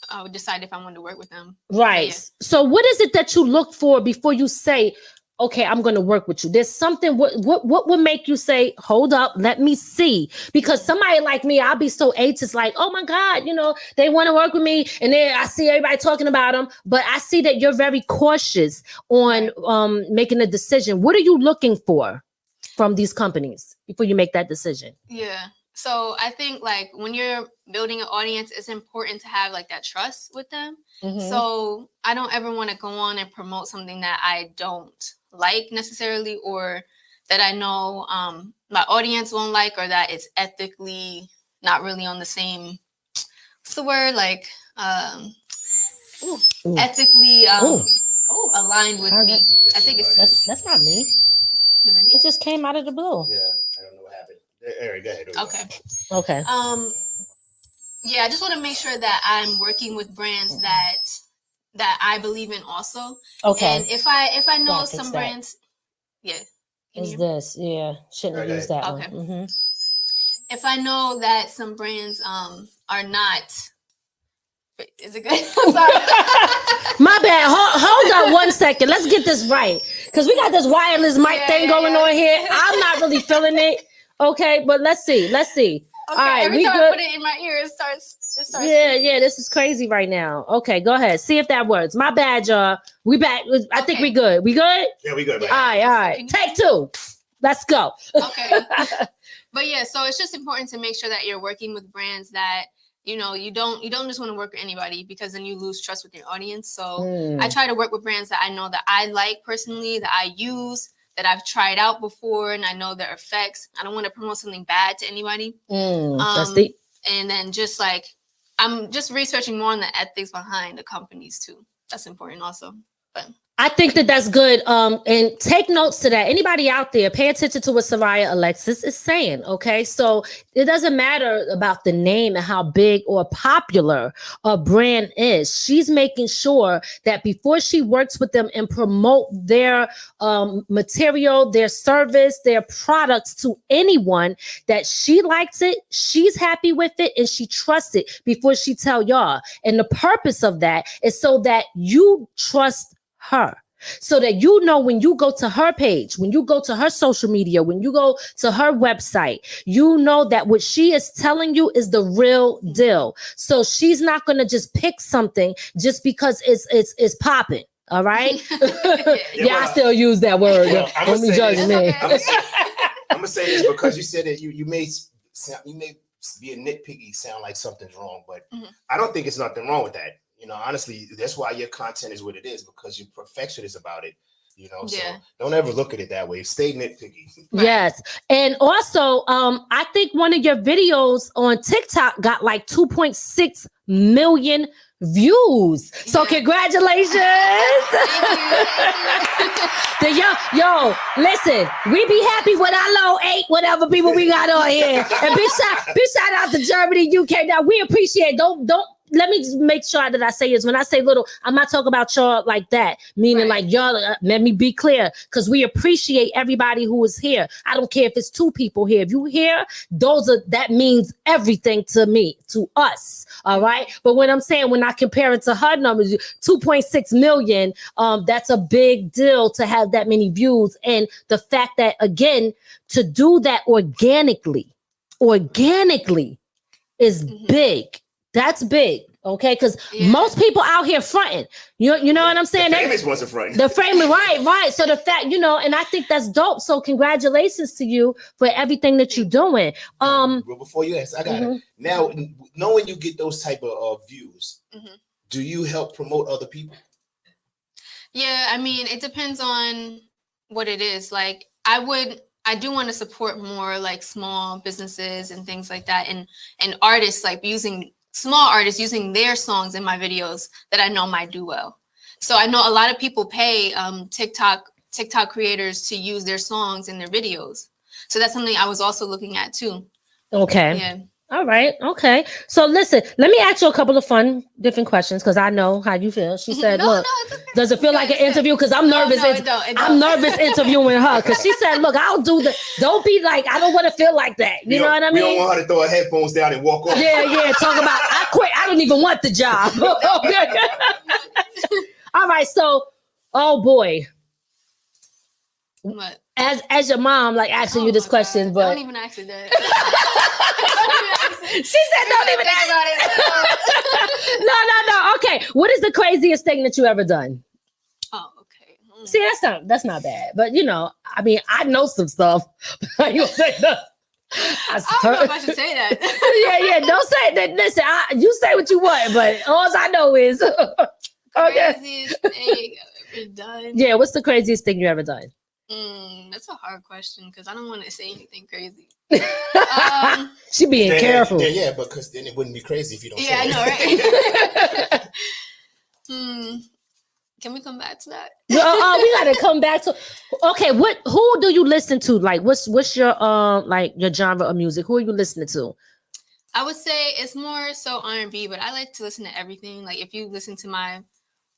I would decide if I wanted to work with them. Right. Yeah. So what is it that you look for before you say, okay, I'm going to work with you? There's something, what would make you say, hold up, let me see? Because somebody like me, I'll be so anxious, like, oh my God, they want to work with me. And then I see everybody talking about them, but I see that you're very cautious on making a decision. What are you looking for from these companies before you make that decision? Yeah. So I think like when you're building an audience, it's important to have like that trust with them. So I don't ever want to go on and promote something that I don't like necessarily, or that I know my audience won't like, or that it's ethically not really on the same, what's the word? Like ethically aligned with me. I think that's not me. Is it me? It just came out of the blue. Yeah, I don't know what happened. Eric, go ahead. Okay. Yeah, I just want to make sure that I'm working with brands that I believe in also. Okay. And if I know some brands, Is this? Yeah. Shouldn't have used that one. If I know that some brands are not. Is it good? Sorry. My bad. Hold on 1 second. Let's get this right, because we got this wireless mic thing going on here. I'm not really feeling it. Okay, but let's see. Okay, all right, every time I put it in my ear, it starts. Yeah, this is crazy right now. Okay, go ahead. See if that works. My bad, y'all. We back. I think we good. We good? Yeah, we good. All right. Take two. Let's go. Okay. But yeah, so it's just important to make sure that you're working with brands that, you don't just want to work with anybody, because then you lose trust with your audience. So I try to work with brands that I know that I like personally, that I use, that I've tried out before, and I know their effects. I don't want to promote something bad to anybody. That's deep. And then just like, I'm just researching more on the ethics behind the companies too. That's important also. But I think that's good. And take notes to that. Anybody out there, pay attention to what Soraya Alexis is saying. Okay, so it doesn't matter about the name and how big or popular a brand is. She's making sure that before she works with them and promote their material, their service, their products to anyone, that she likes it, she's happy with it, and she trusts it before she tell y'all. And the purpose of that is so that you trust her, so that when you go to her page, when you go to her social media, when you go to her website, you know that what she is telling you is the real deal. So she's not going to just pick something just because it's popping. All right. I still use that word. Don't be judging me. I'm gonna say this because you said that you may be a nitpicky sound like something's wrong, but I don't think it's nothing wrong with that. You know, honestly, that's why your content is what it is, because you're perfectionist about it. You know, so don't ever look at it that way. Stay nitpicky. Yes. And also, I think one of your videos on TikTok got like 2.6 million views. So congratulations. Yo, listen, we be happy with our low 8, whatever people we got on here. And big shout out to Germany, UK. Now we appreciate, don't let me just make sure that I say this. When I say little, I'm not talking about y'all like that, meaning like y'all, let me be clear, because we appreciate everybody who is here. I don't care if it's 2 people here. If you here, that means everything to me, to us. All right. But when I'm saying, when I compare it to her numbers, 2.6 million, that's a big deal to have that many views. And the fact that, again, to do that organically is big. That's big, okay? Because most people out here fronting. You know what I'm saying? The famous ones are fronting. The famous, right. So the fact, and I think that's dope. So congratulations to you for everything that you're doing. Well, before you ask, I got it. Now, knowing you get those type of views, do you help promote other people? Yeah, I mean, it depends on what it is. Like, I do want to support more like small businesses and things like that, and artists, like small artists using their songs in my videos that I know might do well. So I know a lot of people pay TikTok creators to use their songs in their videos. So that's something I was also looking at too. Okay. Yeah. All right. Okay. So listen, let me ask you a couple of different questions, because I know how you feel. She said, look, does it feel like an interview? Because I'm nervous. It don't. I'm nervous interviewing her, because she said, look, don't be like, I don't want to feel like that. You know what I mean? We don't want her to throw her headphones down and walk off. Yeah. Talk about, I quit. I don't even want the job. All right. So, oh boy. What? As your mom, like asking you this question, but don't even ask it that. She said, "Don't even ask about it." No. Okay, what is the craziest thing that you ever done? Oh, okay. See, that's not bad, but I mean, I know some stuff. I don't know if I should say that. yeah. Don't say that. Listen, you say what you want, but all I know is craziest thing I've ever done. Yeah, what's the craziest thing you ever done? That's a hard question, because I don't want to say anything crazy. She being careful. Yeah, because then it wouldn't be crazy if you don't. Yeah, I know, right? Can we come back to that? We gotta come back to. Okay, who do you listen to? Like, what's your your genre of music? Who are you listening to? I would say it's more so R&B, but I like to listen to everything. Like, if you listen to my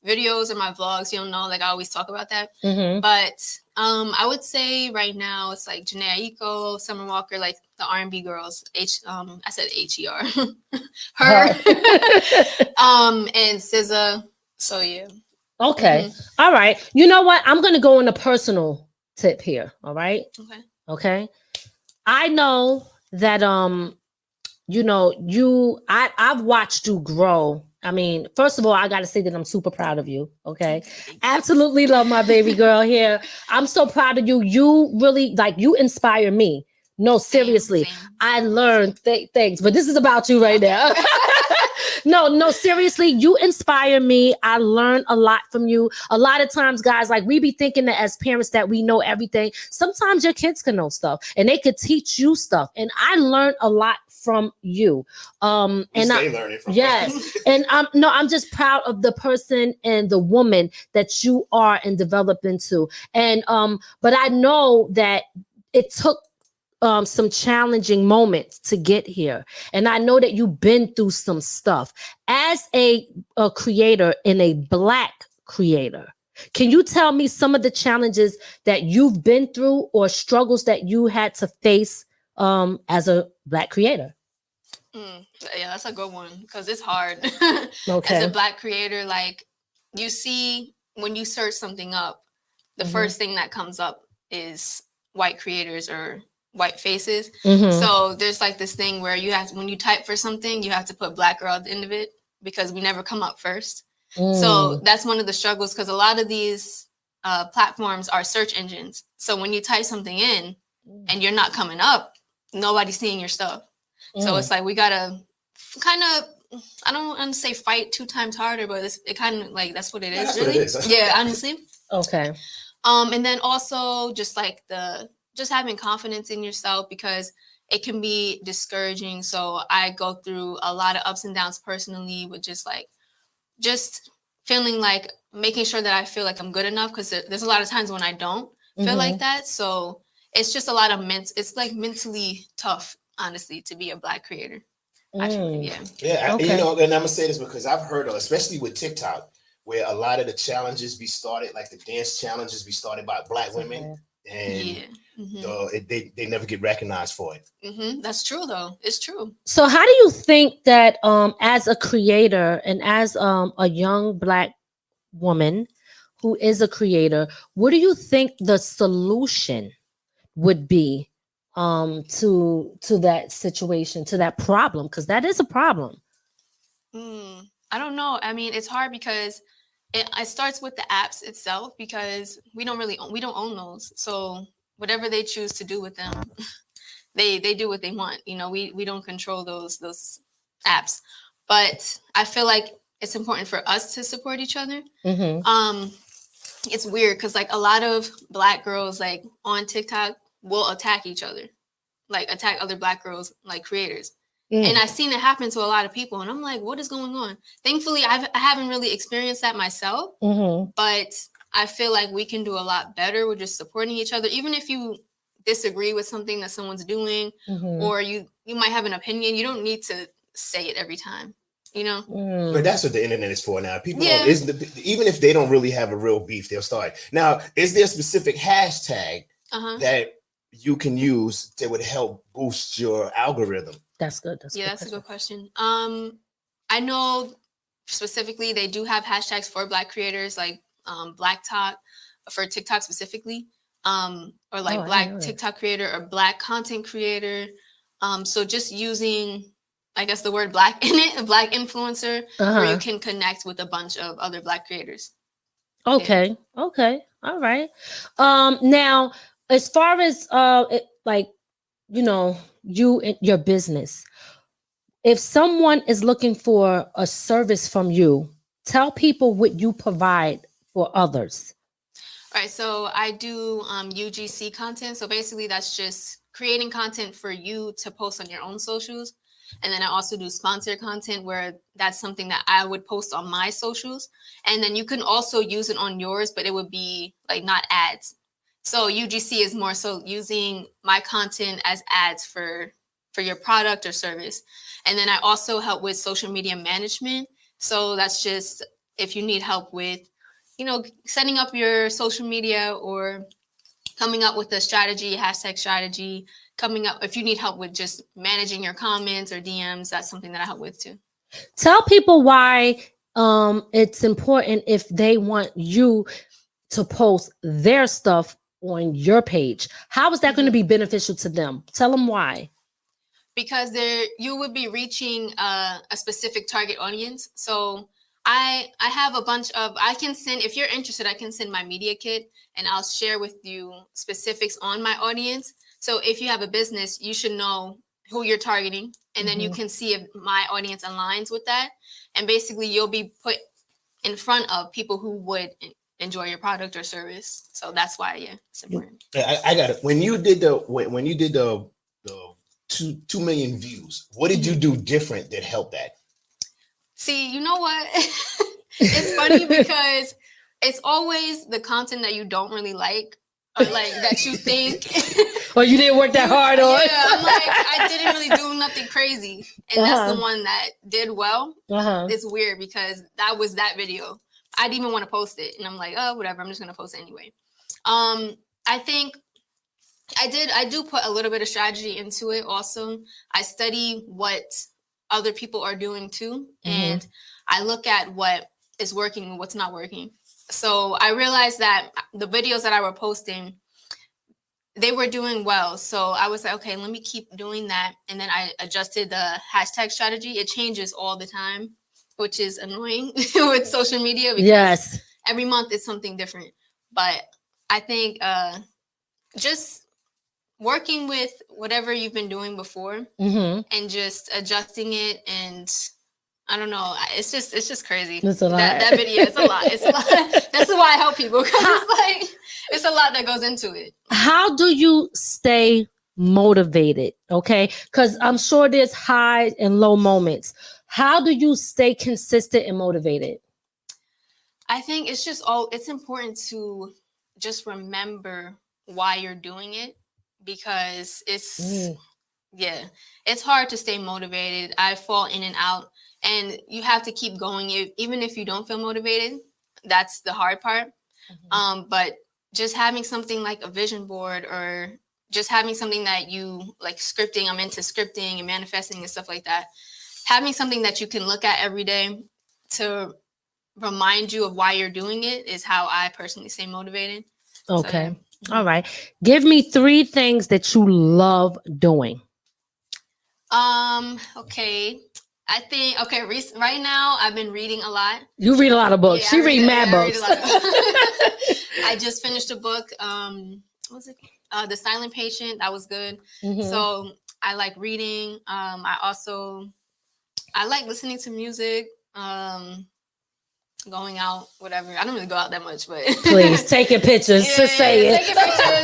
videos or my vlogs, you'll know, like, I always talk about that. But I would say right now it's like Jhené Aiko, Summer Walker, like the R&B girls. I said H-E-R. Her. And SZA. So yeah. Okay. All right. You know what? I'm gonna go on a personal tip here. All right. Okay. I know that I've watched you grow. I mean, first of all, I got to say that I'm super proud of you. Okay. Absolutely love my baby girl here. I'm so proud of you. You really, you inspire me. No, seriously. I learned things, but this is about you right now. No, seriously, you inspire me. I learn a lot from you. A lot of times, guys, we be thinking that as parents that we know everything. Sometimes your kids can know stuff and they could teach you stuff. And I learned a lot from you. And learning from yes. And I'm just proud of the person and the woman that you are and develop into. And but I know that it took some challenging moments to get here. And I know that you've been through some stuff. As a creator and a Black creator, can you tell me some of the challenges that you've been through or struggles that you had to face as a Black creator? Yeah, that's a good one, because it's hard. Okay. As a Black creator, you see, when you search something up, the first thing that comes up is white creators or white faces. So there's this thing where when you type for something, you have to put Black girl at the end of it, because we never come up first. So that's one of the struggles, because a lot of these platforms are search engines. So when you type something in and you're not coming up, nobody's seeing your stuff. So it's like we gotta kind of, I don't want to say fight 2 times harder, but it kind of like that's what it is. That's really. what it is. Yeah, honestly. Okay. And then also just like just having confidence in yourself, because it can be discouraging. So I go through a lot of ups and downs personally with just feeling like making sure that I feel like I'm good enough, because there's a lot of times when I don't feel like that. So it's just a lot of it's like mentally tough, honestly, to be a Black creator. Okay. And I'm gonna say this because I've heard of, especially with TikTok, where a lot of the challenges be started, like the dance challenges be started by Black women, and they never get recognized for it. That's true, though. It's true. So how do you think that as a creator and as a young Black woman who is a creator, what do you think the solution would be to that situation, to that problem? Because that is a problem. I don't know. I mean, it's hard because it starts with the apps itself, because we don't own those. So whatever they choose to do with them, they do what they want. You know, we don't control those apps. But I feel like it's important for us to support each other. It's weird because like a lot of Black girls like on TikTok will attack each other, like attack other Black girls, like creators. And I've seen it happen to a lot of people, and I'm like, what is going on? Thankfully, I haven't really experienced that myself, but I feel like we can do a lot better with just supporting each other. Even if you disagree with something that someone's doing, or you might have an opinion, you don't need to say it every time, you know? But that's what the internet is for now. People even if they don't really have a real beef, they'll start. Now, is there a specific hashtag that you can use that would help boost your algorithm? That's good. That's a good question. I know specifically they do have hashtags for Black creators, like Black Talk for TikTok specifically, or like Black TikTok creator or Black content creator. So just using, I guess, the word Black in it, a Black influencer, where you can connect with a bunch of other Black creators. Okay. Okay. All right. Now, as far as you and your business, if someone is looking for a service from you, tell people what you provide for others. All right, so I do UGC content. So basically that's just creating content for you to post on your own socials. And then I also do sponsored content, where that's something that I would post on my socials. And then you can also use it on yours, but it would be like not ads. So UGC is more so using my content as ads for your product or service. And then I also help with social media management. So that's just if you need help with, setting up your social media or coming up with a strategy, hashtag strategy, if you need help with just managing your comments or DMs, that's something that I help with too. Tell people why it's important if they want you to post their stuff on your page. How is that going to be beneficial to them? Tell them why. Because you would be reaching a specific target audience. So I have a bunch of, I can send, if you're interested, I can send my media kit and I'll share with you specifics on my audience. So if you have a business, you should know who you're targeting, and then you can see if my audience aligns with that. And basically you'll be put in front of people who would enjoy your product or service. So that's why, it's important. I got it. When you did the 2 million views, what did you do different that helped that? See, you know what? It's funny because it's always the content that you don't really like, or like that you think. Or you didn't work that hard on. Yeah, I'm like, I didn't really do nothing crazy. And that's the one that did well. It's weird because that was that video. I didn't even want to post it. And I'm like, oh, whatever. I'm just going to post it anyway. I think I do put a little bit of strategy into it also. I study what other people are doing too. And I look at what is working and what's not working. So I realized that the videos that I were posting, they were doing well. So I was like, okay, let me keep doing that. And then I adjusted the hashtag strategy. It changes all the time. which is annoying with social media because every month is something different. But I think just working with whatever you've been doing before and just adjusting it, and I don't know, it's just crazy. It's a lot. That video, it's a lot. It's a lot. That's why I help people, because it's a lot that goes into it. How do you stay motivated? Okay, because I'm sure there's high and low moments. How do you stay consistent and motivated? I think it's important to just remember why you're doing it, because it's hard to stay motivated. I fall in and out, and you have to keep going. Even if you don't feel motivated, that's the hard part. But just having something like a vision board, or just having something that you like scripting. I'm into scripting and manifesting and stuff like that. Having something that you can look at every day to remind you of why you're doing it is how I personally stay motivated. Okay. So, all right. Give me 3 things that you love doing. Okay. I think, right now I've been reading a lot. You read a lot of books. Yeah, she read mad books. I just finished a book. What was it? The Silent Patient. That was good. So I like reading. I like listening to music. Going out, whatever. I don't really go out that much, but please taking pictures. Say it. Taking pictures.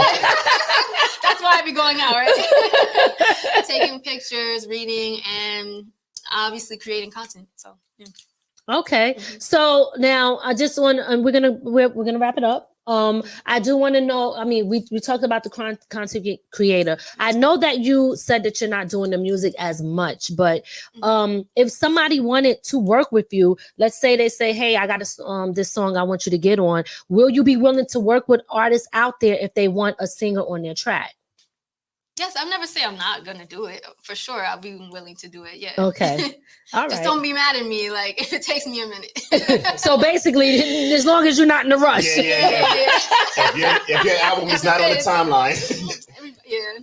That's why I be going out, right? Taking pictures, reading, and obviously creating content. So yeah. Okay. So now I just want, we're gonna wrap it up. I do want to know, I mean, we talked about the content creator. I know that you said that you're not doing the music as much, but if somebody wanted to work with you, let's say they say, hey, I got this song I want you to get on, will you be willing to work with artists out there if they want a singer on their track? Yes, I've never say I'm not gonna do it. For sure, I'll be willing to do it. Yeah. Okay. All right. Just don't be mad at me. Like, if it takes me a minute. So basically, as long as you're not in a rush. Yeah. If your album is not on the timeline.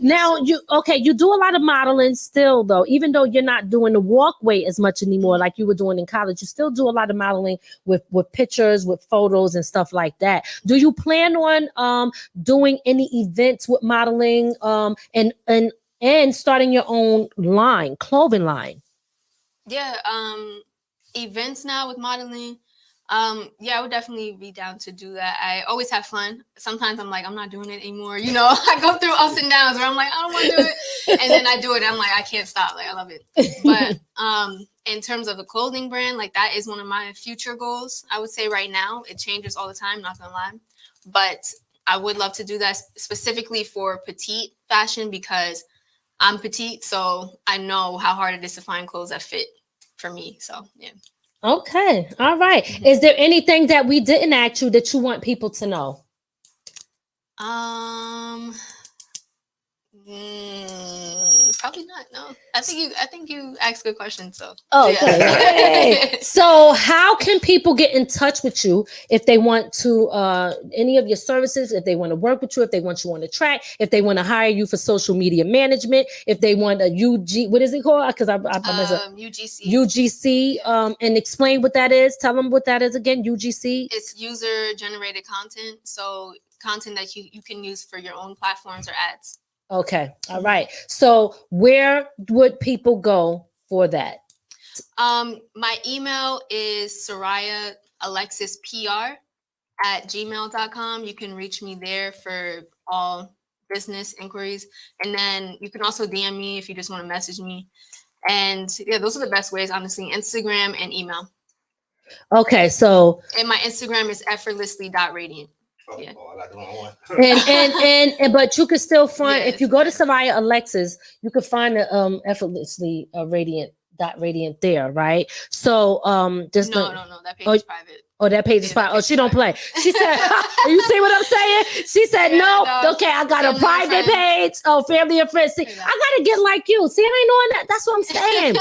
Now you do a lot of modeling still, though, even though you're not doing the walkway as much anymore like you were doing in college. You still do a lot of modeling with pictures, with photos and stuff like that. Do you plan on doing any events with modeling and starting your own clothing line? Yeah, events now with modeling. Yeah, I would definitely be down to do that. I always have fun. Sometimes I'm like, I'm not doing it anymore. You know, I go through ups and downs where I'm like, I don't want to do it. And then I do it. And I'm like, I can't stop. Like, I love it. But in terms of the clothing brand, like that is one of my future goals. I would say right now, it changes all the time, not gonna lie. But I would love to do that specifically for petite fashion because I'm petite. So I know how hard it is to find clothes that fit for me. So, yeah. Okay. All right. Is there anything that we didn't ask you that you want people to know? Probably not. No. I think you asked good questions. So. Okay. Yeah. So how can people get in touch with you if they want to any of your services, if they want to work with you, if they want you on the track, if they want to hire you for social media management, if they want a what is it called? Because I UGC. And explain what that is. Tell them what that is again. UGC. It's user generated content. So content that you can use for your own platforms or ads. Okay. All right. So where would people go for that? My email is sorayaalexispr@gmail.com. You can reach me there for all business inquiries. And then you can also DM me if you just want to message me. And yeah, those are the best ways, honestly, Instagram and email. Okay. So. And my Instagram is effortlessly.radiant. Yeah. Oh, I got the wrong one. and but you could still find if you go to Soraya Alexis, you could find the effortlessly radiant there, right? So just no, that page is private. Oh, that page is private. Oh, she don't play. She said, you see what I'm saying? She said, no. Okay, I got a private page. Oh, family and friends. See, I gotta get like you. See, I ain't knowing that. That's what I'm saying.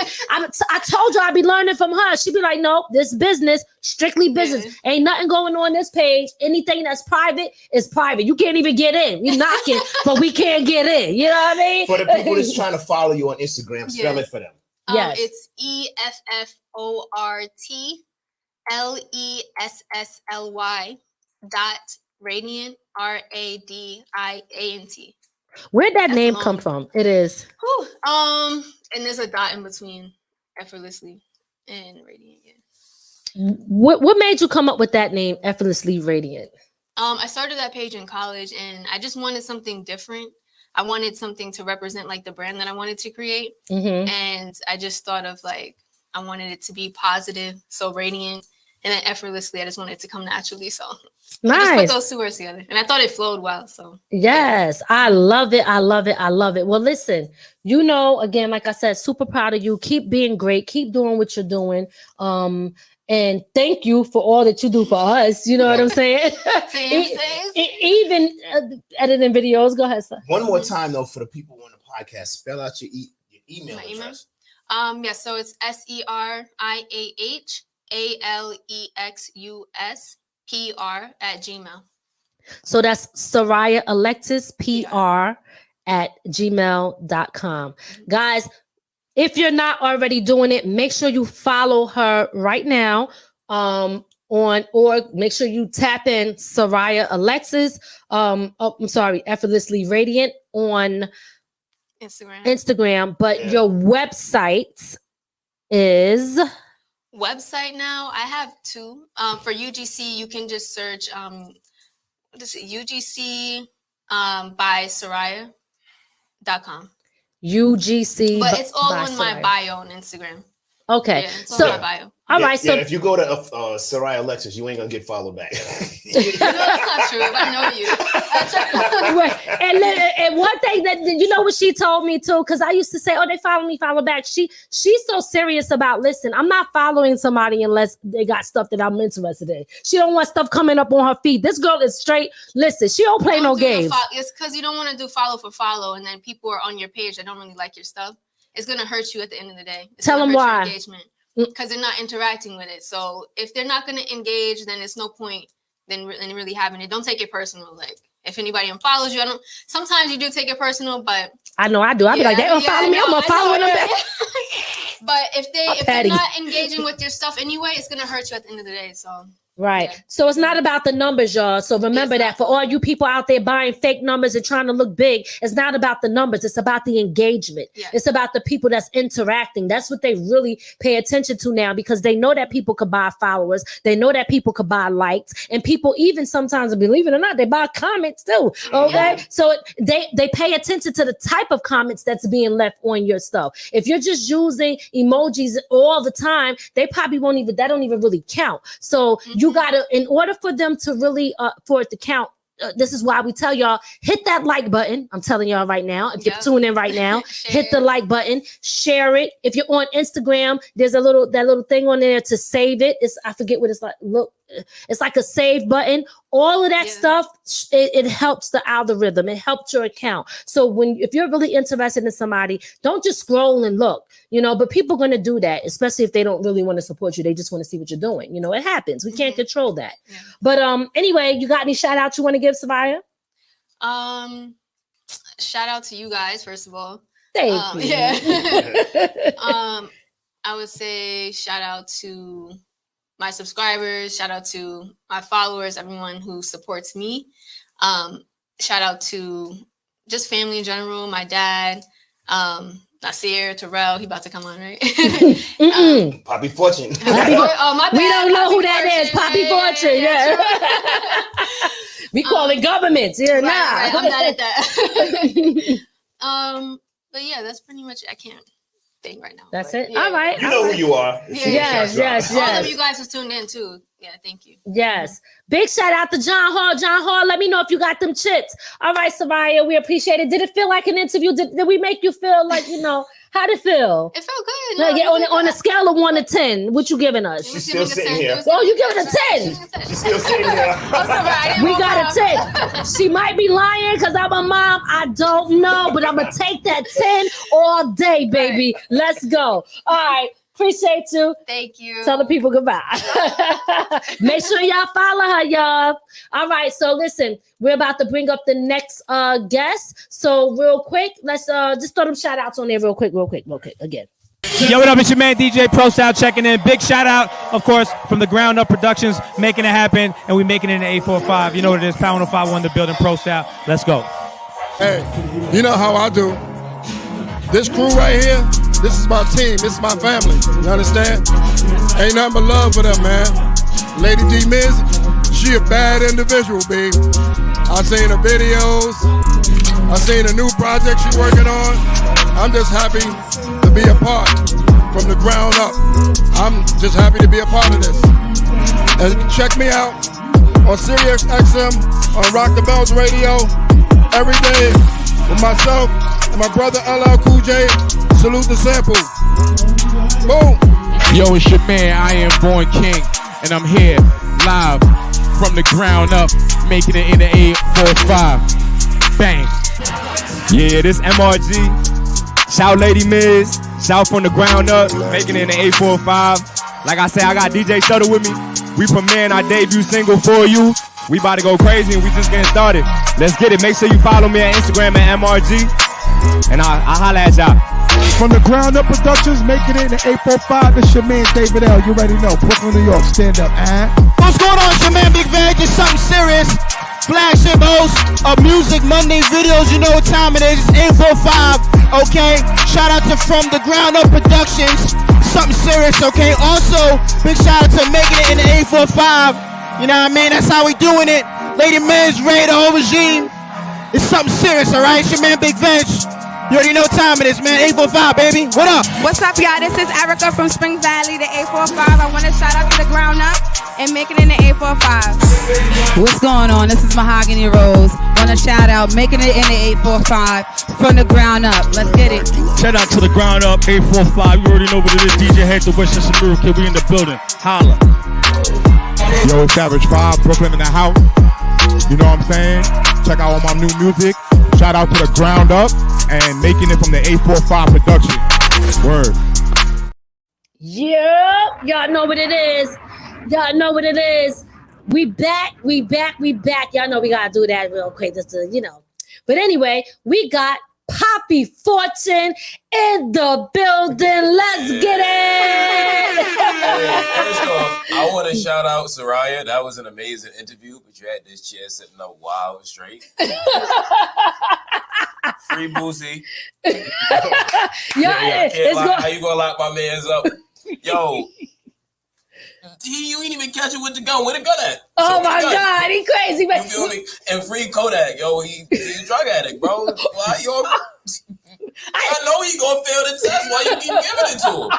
I told you I'd be learning from her. She'd be like, nope, this business, strictly business. Yeah. Ain't nothing going on this page. Anything that's private is private. You can't even get in. We knocking, but we can't get in. You know what I mean? For the people that's trying to follow you on Instagram, spell it for them. Yes. It's EFFORTLESSLY .radiant, RADIANT. Where'd that name come from? It is. Whew. And there's a dot in between effortlessly and radiant. Yeah. What made you come up with that name, Effortlessly Radiant? I started that page in college, and I just wanted something different. I wanted something to represent like the brand that I wanted to create, and I just thought of like I wanted it to be positive, so radiant, and then effortlessly. I just wanted it to come naturally, so. Nice. I just put those two words together, and I thought it flowed well. So yes, I love it. I love it. I love it. Well, listen, you know, again, like I said, super proud of you. Keep being great. Keep doing what you're doing. And thank you for all that you do for us. You know what I'm saying? Even editing videos. Go ahead, sir. One more time though, for the people on the podcast, spell out your email address. Yeah, so it's SeriahAlexuspr@gmail. So that's Seriah Alexis PR@gmail.com. Guys, if you're not already doing it, make sure you follow her right now. Or make sure you tap in Seriah Alexis. Effortlessly Radiant on Instagram. But your website is website now. I have two. For UGC, you can just search UGC by Seriah.com. UGC, but it's all on my bio on Instagram. Okay, yeah, it's on my bio. All right, so if you go to Seriah Alexis, you ain't gonna get followed back. No, it's not true. If I know you. and one thing that you know what she told me too, because I used to say, "Oh, they follow me, follow back." She's so serious about. Listen, I'm not following somebody unless they got stuff that I'm interested in. She don't want stuff coming up on her feed. This girl is straight. Listen, she don't play no games. It's because you don't want to do follow for follow, and then people are on your page that don't really like your stuff. It's gonna hurt you at the end of the day. Tell them why. Engagement. Because they're not interacting with it. So if they're not going to engage, then it's no point in really having it. Don't take it personal. Like if anybody unfollows you, sometimes you do take it personal, but I know I do. I'll be like, they don't follow me. I'm gonna follow them back. But if they're not engaging with your stuff anyway, it's gonna hurt you at the end of the day. So right. Yeah. So it's not about the numbers, y'all. So remember that for all you people out there buying fake numbers and trying to look big, it's not about the numbers. It's about the engagement. Yeah. It's about the people that's interacting. That's what they really pay attention to now, because they know that people could buy followers. They know that people could buy likes, and people even sometimes, believe it or not, they buy comments too. Okay. Yeah. So they pay attention to the type of comments that's being left on your stuff. If you're just using emojis all the time, they probably that don't even really count. So you gotta, in order for them to really for it to count, this is why we tell y'all, hit that like button. I'm telling y'all right now, if you're tuning in right now, hit the like button, share it. If you're on Instagram, there's that little thing on there to save it. I forget what it's like. Look, it's like a save button. All of that stuff, it helps the algorithm. It helps your account. So if you're really interested in somebody, don't just scroll and look, but people are going to do that, especially if they don't really want to support you. They just want to see what you're doing. It happens. We can't control that. Yeah. But anyway, you got any shout out you want to give, Seriah? Shout out to you guys, first of all. Thank you. Yeah. I would say shout out to my subscribers, shout out to my followers, everyone who supports me. Shout out to just family in general, my dad, Nasir, Terrell, he about to come on, right? Poppy Fortune. My bad. We don't know who that is. Poppy Fortune, yeah. We call it governments. Yeah, right, I'm mad at that. But yeah, that's pretty much, I can't think right now. That's it. Yeah. All right. You know who you are. Yes. All of you guys who's tuned in too. Yeah, thank you. Yes. Big shout out to John Hall. John Hall, let me know if you got them chips. All right, Seriah, we appreciate it. Did it feel like an interview? Did we make you feel like, how'd it feel? It felt good. On a scale of 1 to 10, what you giving us? She's still sitting here. Oh, you giving a 10? She's still sitting here. We got a 10. She might be lying because I'm a mom. I don't know, but I'm going to take that 10 all day, baby. Right. Let's go. All right. Appreciate you. Thank you. Tell the people goodbye. Make sure y'all follow her, y'all. All right. So listen, we're about to bring up the next guest. So real quick, let's just throw them shout outs on there real quick again. Yo, what up? It's your man DJ Pro Style checking in. Big shout out, of course, from the Ground Up Productions, making it happen, and we making it in the 845. You know what it is, Power 105.1 The Building, Pro Style. Let's go. Hey, you know how I do. This crew right here, this is my team, this is my family. You understand? Ain't nothing but love for them, man. Lady D Miz, she a bad individual, B. I seen her videos. I seen a new project she working on. I'm just happy to be a part from the ground up. I'm just happy to be a part of this. And check me out on Sirius XM, on Rock the Bells Radio, every day with myself and my brother LL Cool J. Salute the sample. Boom. Yo, it's your man, I Am Born King, and I'm here live from the ground up, making it in the 845. Bang. Yeah, this MRG. Shout Lady Miz. Shout from the ground up, making it in the 845. Like I said, I got DJ Shutter with me. We premiering our debut single For You. We about to go crazy and we just getting started. Let's get it. Make sure you follow me on Instagram at MRG. And I'll holla at y'all. From the Ground Up Productions, making it in the 845. It's your man David L. You already know. Brooklyn, New York. Stand up, What's going on? It's your man Big Veg. It's something serious. Flagship host of Music Monday videos. You know what time it is. It's 845. Okay. Shout out to From the Ground Up Productions. Something serious. Okay. Also, big shout out to making it in the 845. You know what I mean? That's how we doing it. Lady Miz, Ray, the whole regime. It's something serious, all right? It's your man Big Veg. You already know what time it is, man. 845, baby. What up? What's up, y'all? This is Erica from Spring Valley, the 845. I want to shout out to the ground up and make it in the 845. What's going on? This is Mahogany Rose. Want to shout out, making it in the 845 from the ground up. Let's get it. Shout out to the ground up, 845. You already know what it is. DJ Hector, Westchester Miracle. We in the building. Holla. Yo, it's Savage 5, Brooklyn in the house. You know what I'm saying? Check out all my new music. Shout out to the ground up and making it from the 845 production. Word. Yep, y'all know what it is. Y'all know what it is. We back. Y'all know we gotta do that real quick just to, But anyway, we got Poppy Fortune in the building. Let's get it. First off, I want to shout out Soraya. That was an amazing interview, but you had this chair sitting up wild straight. Free Boosie. How you gonna lock my mans up? Yo, you ain't even catch it with the gun. Where the gun at? Oh my God, he crazy, man. You feel me? And free Kodak, yo, he's a drug addict, bro. Why you? I know he gonna fail the test. Why you keep giving it to him?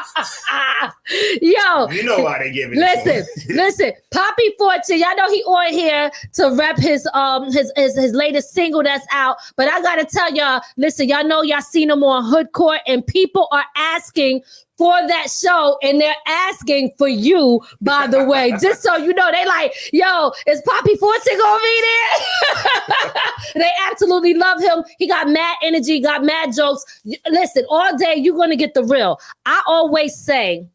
Yo, you know why they giving it to him. Listen, Poppy Fortune. Y'all know he on here to rep his latest single that's out. But I gotta tell y'all, listen, y'all know y'all seen him on Hood Court, and people are asking for that show, and they're asking for you, by the way, just so you know. They like, yo, is Poppy Fortune gonna be there? They absolutely love him. He got mad energy, got mad jokes. Listen, all day you're gonna get the real. I always say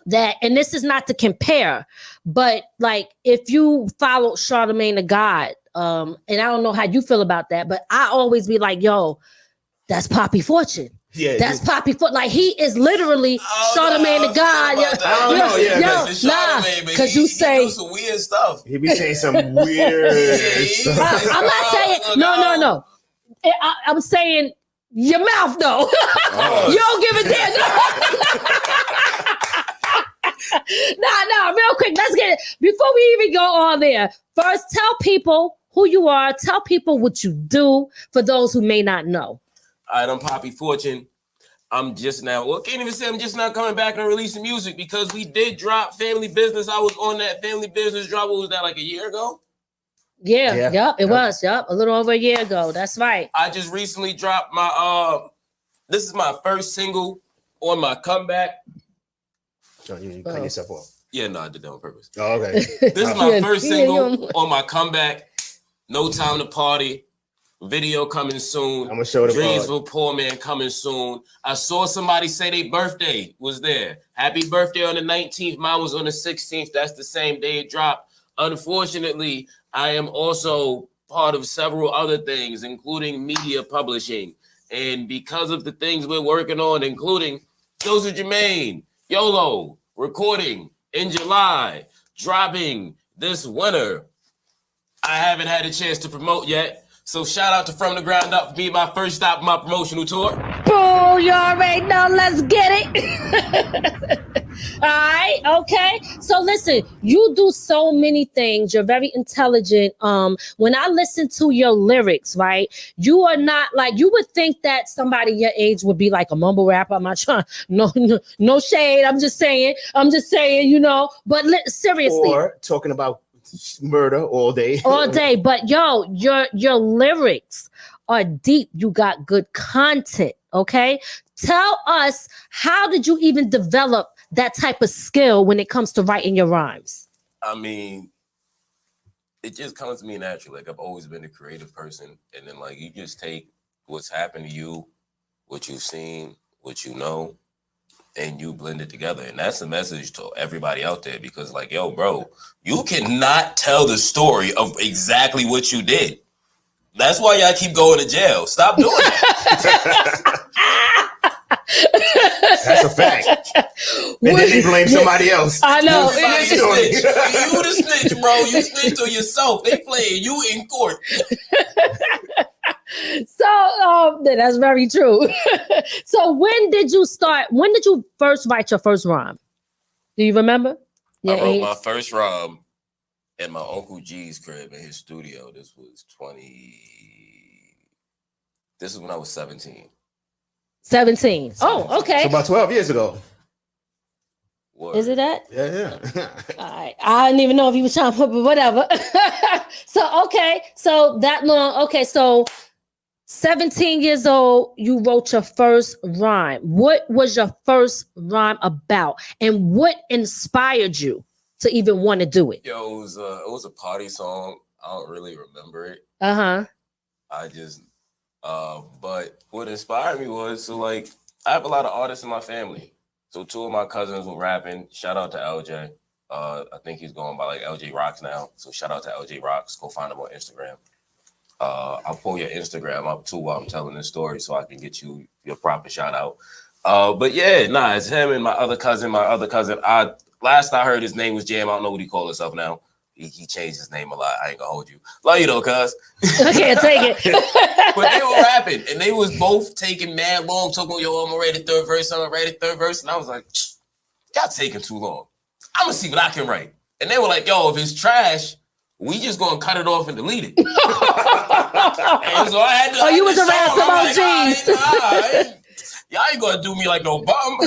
that, and this is not to compare, but like if you follow Charlamagne the God, and I don't know how you feel about that, but I always be like, yo, that's Poppy Fortune. Yeah, that's Poppy Foot. Like he is literally Charlamagne the God. Because you say do some weird stuff. He be saying some weird stuff. I'm not saying no. I'm saying your mouth though. You don't give a damn. No, real quick. Let's get it. Before we even go on there, first tell people who you are. Tell people what you do for those who may not know. All right, I'm Poppy Fortune. I'm just now coming back and releasing music because we did drop Family Business. I was on that Family Business drop. What was that, like a year ago? It was a little over a year ago. That's right. I just recently dropped my this is my first single on my comeback. Oh, you cut yourself off. Yeah, no, I did that on purpose. Oh, okay. This is my first single on my comeback. No Time to Party. Video coming soon. I'm gonna show the Dreams of a Poor Man coming soon. I saw somebody say their birthday was there. Happy birthday on the 19th. Mine was on the 16th. That's the same day it dropped. Unfortunately, I am also part of several other things, including media publishing. And because of the things we're working on, including Joseph Jermaine, YOLO, recording in July, dropping this winter. I haven't had a chance to promote yet, so shout out to From the Ground Up for being my first stop on my promotional tour. Boo, you already know, let's get it. All right, okay. So listen, you do so many things. You're very intelligent. When I listen to your lyrics, right, you are not like, you would think that somebody your age would be like a mumble rapper. I'm not trying, no shade. I'm just saying, you know, but seriously. Or talking about murder all day. All day. But yo, your lyrics are deep. You got good content, okay? Tell us, how did you even develop that type of skill when it comes to writing your rhymes? I mean, it just comes to me naturally. Like, I've always been a creative person. And then, like, you just take what's happened to you, what you've seen, what you know, and you blend it together. And that's the message to everybody out there, because, like, yo, bro, you cannot tell the story of exactly what you did. That's why y'all keep going to jail. Stop doing that. That's a fact. And then they blame somebody else. I know. You the snitch, bro. You snitched on yourself. They playing you in court. So that's very true. So when did you first write your first rhyme? Do you remember? I wrote my first rhyme at my Uncle G's crib in his studio. This is when I was 17. 17. Oh, okay. So about 12 years ago. What? Is it that? Yeah. All right. I didn't even know if he was trying to put, but whatever. So that long. Okay, so 17 years old, you wrote your first rhyme. What was your first rhyme about? And what inspired you to even want to do it? Yo, it was a party song. I don't really remember it. Uh-huh. I just but what inspired me was, so like, I have a lot of artists in my family. So 2 of my cousins were rapping. Shout out to LJ. I think he's going by like LJ Rocks now. So shout out to LJ Rocks. Go find him on Instagram. I'll pull your Instagram up too while I'm telling this story so I can get you your proper shout out. But yeah, it's him and my other cousin. Last I heard, his name was Jam. I don't know what he called himself now. He changed his name a lot. I ain't gonna hold you. Love you though, cuz. I can't take it. But they were rapping, and they was both taking mad long, talking, yo, I'm gonna write the third verse, and I was like, y'all taking too long. I'm gonna see what I can write. And they were like, yo, if it's trash, we just gonna cut it off and delete it. And so I had to. You was around some OGs. Y'all ain't gonna do me like no bum.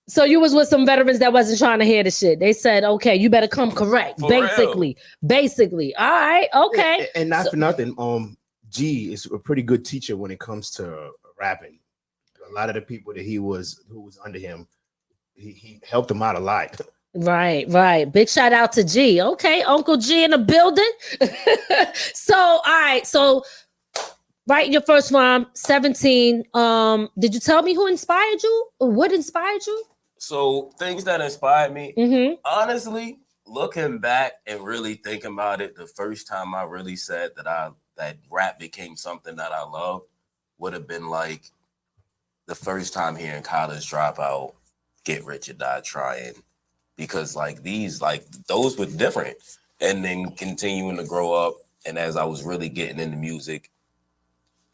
So you was with some veterans that wasn't trying to hear the shit. They said, okay, you better come correct. Basically. All right, okay. And not for nothing, G is a pretty good teacher when it comes to rapping. A lot of the people that who was under him, he helped them out a lot. Right. Big shout out to G. Okay, Uncle G in the building. So, all right. So, write your first rhyme, 17. Did you tell me who inspired you? Or what inspired you? So, things that inspired me, honestly, looking back and really thinking about it, the first time I really said that rap became something that I loved would have been like the first time hearing College Dropout, Get Rich or Die Trying. Because those were different. And then continuing to grow up, and as I was really getting into music,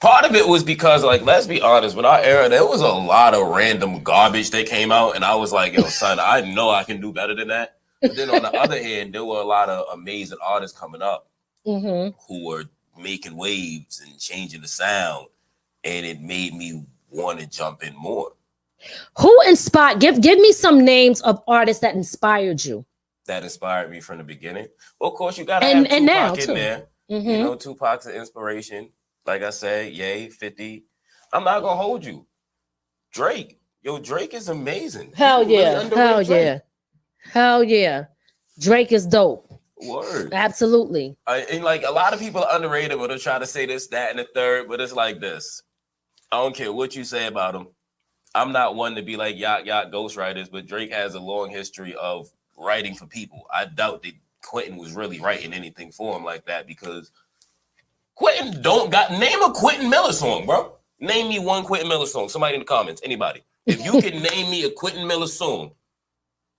part of it was because, like, let's be honest, with our era, there was a lot of random garbage that came out, and I was like, yo, son, I know I can do better than that. But then on the other hand, there were a lot of amazing artists coming up who were making waves and changing the sound, and it made me want to jump in more. Who inspired? Give me some names of artists that inspired you. That inspired me from the beginning. Well, of course, you gotta have Tupac now, in there. You know, Tupac's an inspiration. Like I said, Ye, 50. I'm not gonna hold you. Drake. Yo, Drake is amazing. Hell yeah. Drake is dope. Word. Absolutely. And like, a lot of people are underrated, but they'll try to say this, that, and the third, but it's like this. I don't care what you say about him. I'm not one to be like yacht ghostwriters, but Drake has a long history of writing for people. I doubt that Quentin was really writing anything for him like that, because Quentin name a Quentin Miller song, bro. Name me one Quentin Miller song. Somebody in the comments. Anybody. If you can name me a Quentin Miller song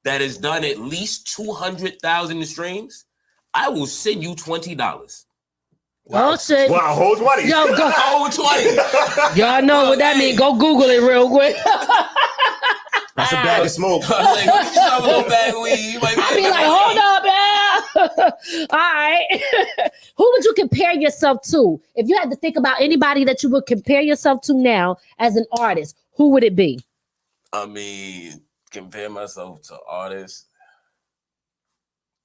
that has done at least 200,000 streams, I will send you $20. Wow. Oh shit! Wow, hold 20. Yo, go hold 20. Y'all know what that means. Go Google it real quick. That's a bag of smoke. Like, a little bag of weed. I be like, hold up, man. All right. Who would you compare yourself to? If you had to think about anybody that you would compare yourself to now as an artist, who would it be? I mean, compare myself to artists.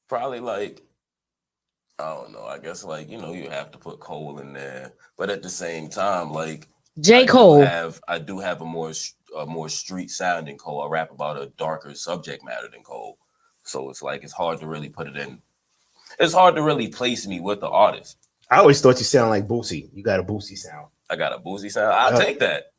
Probably like, I don't know. I guess like, you know, you have to put Cole in there. But at the same time, like J. Cole. I do have a more street sounding Cole. I rap about a darker subject matter than Cole. So it's like it's hard to really put it in. It's hard to really place me with the artist. I always thought you sound like Boosie. You got a Boosie sound. I got a Boosie sound. I'll take that.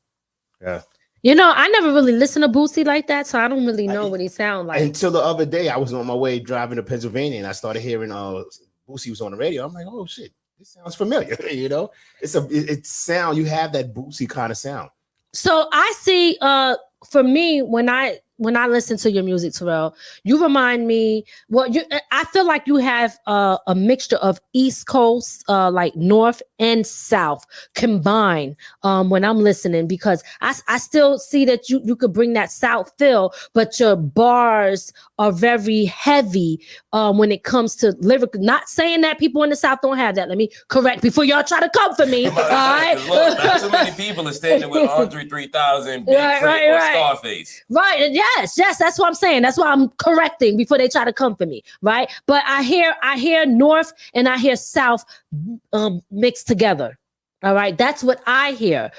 Yeah. You know, I never really listened to Boosie like that, so I don't really know what he sound like. Until the other day, I was on my way driving to Pennsylvania, and I started hearing Boosie was on the radio. I'm like, oh shit, this sounds familiar. You know, it's sound. You have that Boosie kind of sound. So I see. For me, when I listen to your music, Terrell, you remind me. Well, I feel like you have a mixture of East Coast, like North and South combined. When I'm listening, because I still see that you could bring that South feel, but your bars are very heavy when it comes to lyric. Not saying that people in the South don't have that. Let me correct before y'all try to come for me. All right. Look, not too many people are standing with Andre 3000, Big Crit, or Scarface. Right. Yes. That's what I'm saying. That's why I'm correcting before they try to come for me. Right. But I hear North and I hear South mixed together. All right. That's what I hear.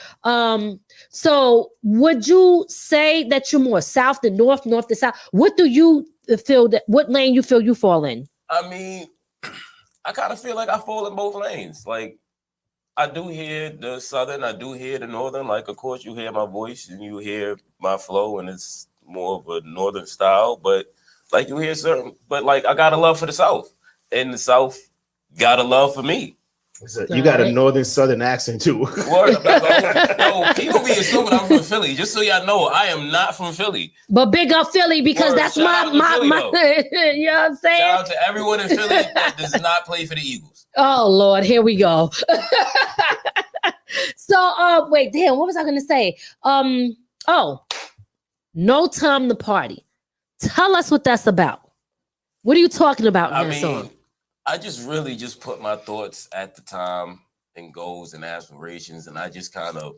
So would you say that you're more South than North to South? What do you feel what lane you feel you fall in? I mean, I kind of feel like I fall in both lanes. Like, I do hear the Southern, I do hear the Northern. Like, of course, you hear my voice and you hear my flow, and it's more of a Northern style. But like, you hear certain, but like, I got a love for the South, and the South got a love for me. You got a Northern Southern accent too. Word, no, people be assuming I'm from Philly. Just so y'all know, I am not from Philly. But big up Philly, because Word, that's Philly, my you know what I'm saying? Shout out to everyone in Philly that does not play for the Eagles. Oh Lord, here we go. So wait, damn, what was I gonna say? No Time to Party. Tell us what that's about. What are you talking about in that song? I just really just put my thoughts at the time and goals and aspirations, and I just kind of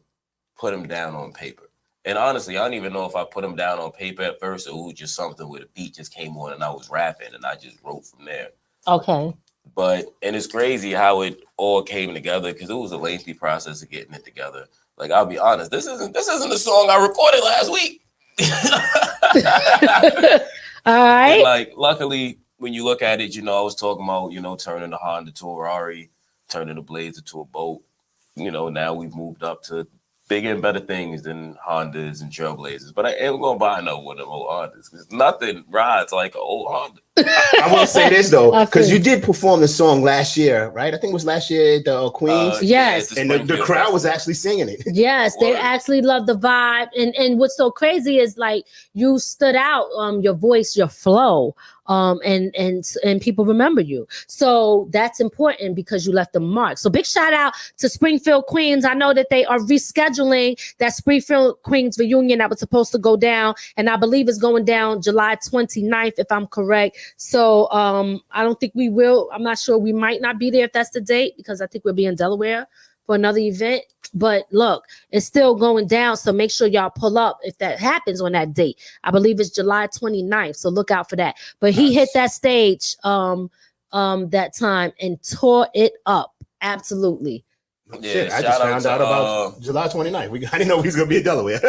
put them down on paper. And honestly, I don't even know if I put them down on paper at first, or it was just something where the beat just came on and I was rapping and I just wrote from there. Okay. And it's crazy how it all came together, because it was a lengthy process of getting it together. Like, I'll be honest, this isn't a song I recorded last week. All right. And like, luckily, when you look at it, you know, I was talking about, you know, turning the Honda to a Rari, turning the Blazer to a boat. You know, now we've moved up to bigger and better things than Hondas and Trailblazers. But I ain't gonna buy no one of them old Hondas, because nothing rides like an old Honda. I will say this though, because you did perform the song last year, right? I think it was last year at the Queens. Yes. And the crowd was actually singing it. Yes, they actually love the vibe. And what's so crazy is like you stood out, your voice, your flow. And people remember you. So that's important because you left a mark. So big shout out to Springfield Queens. I know that they are rescheduling that Springfield Queens reunion that was supposed to go down. And I believe it's going down July 29th, if I'm correct. So I don't think we will. I'm not sure. We might not be there if that's the date, because I think we'll be in Delaware for another event. But look, it's still going down. So make sure y'all pull up if that happens on that date. I believe it's July 29th. So look out for that. But he hit that stage that time and tore it up. Absolutely. Yeah, Shit, I just found out about July 29th. I didn't know he was gonna be in Delaware.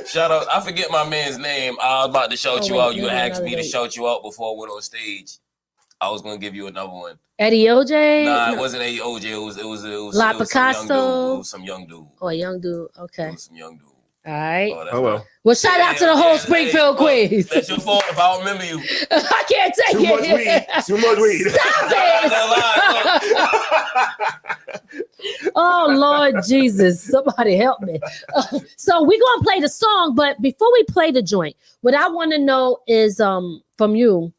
Shout out, I forget my man's name. I was about to shout you out. You asked me to shout you out before I went on stage. I was gonna give you another one. Eddie OJ? Nah, it wasn't Eddie OJ. It was La Picasso. It was some young dude. Oh, a young dude. Okay. It was some young dude. All right. Oh well. Well, shout out to the whole Springfield quiz. That's your fault if I don't remember you. I can't take Too much weed. Too much weed. Stop it. Oh, Lord Jesus. Somebody help me. So we're going to play the song, but before we play the joint, what I want to know is from you,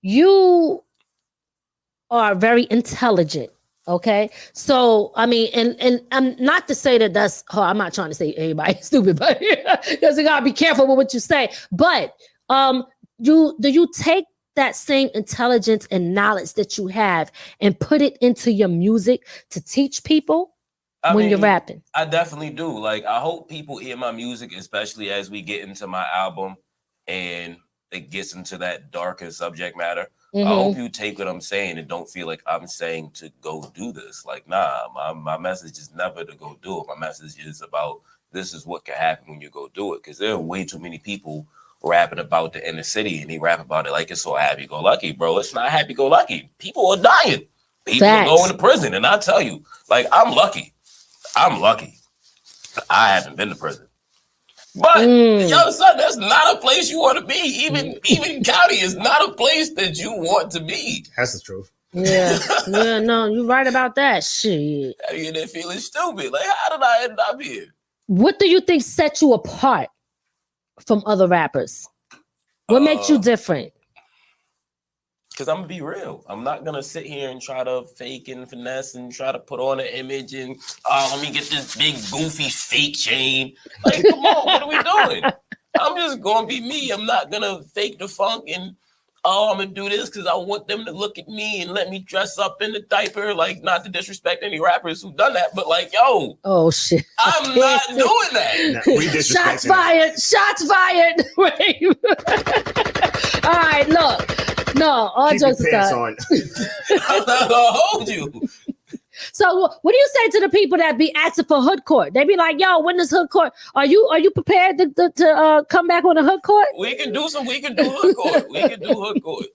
you are very intelligent. Okay, so I mean, and I'm not to say that that's. Oh, I'm not trying to say everybody's stupid, but because you gotta be careful with what you say. But do you take that same intelligence and knowledge that you have and put it into your music to teach people when you're rapping? I definitely do. Like, I hope people hear my music, especially as we get into my album and it gets into that darker subject matter. I hope you take what I'm saying and don't feel like I'm saying to go do this. Like, nah, my message is never to go do it. My message is about this is what can happen when you go do it. Because there are way too many people rapping about the inner city and they rap about it like it's so happy-go-lucky, bro. It's not happy-go-lucky. People are dying. People are going to prison. And I tell you, like, I'm lucky. I'm lucky. I haven't been to prison. But yo, son, that's not a place you want to be. Even county is not a place that you want to be. That's the truth. Yeah, no, you're right about that. Shit. How do you get feeling stupid? Like, how did I end up here? What do you think set you apart from other rappers? What makes you different? Because I'm gonna be real. I'm not gonna sit here and try to fake and finesse and try to put on an image and let me get this big goofy fake chain. Like, come on, what are we doing? I'm just gonna be me. I'm not gonna fake the funk and I'm gonna do this because I want them to look at me and let me dress up in the diaper. Like, not to disrespect any rappers who've done that, but like, yo, oh shit, I'm not doing that. Nah, we shots fired. Shots fired. Wait. All right, look. No, all jokes aside. I'm not gonna hold you. So what do you say to the people that be asking for hood court? They be like, yo, when is hood court? Are you prepared to come back on the hood court? We can do hood court. We can do hood court.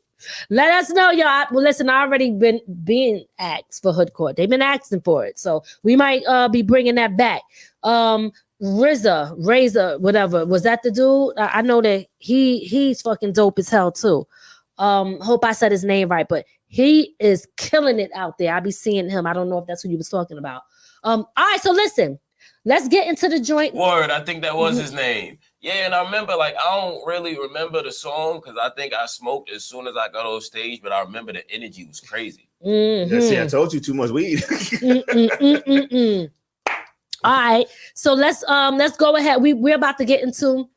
Let us know, y'all. Well, listen, I already been being asked for hood court. They've been asking for it. So we might be bringing that back. Razor, whatever. Was that the dude? I know that he's fucking dope as hell too. Hope I said his name right, but he is killing it out there. I be seeing him. I don't know if that's who you was talking about. All right, so listen, let's get into the joint. Word, I think that was his name. Yeah, and I remember, like, I don't really remember the song because I think I smoked as soon as I got on stage, but I remember the energy was crazy. See, I told you too much weed. All right, so let's go ahead. We're about to get into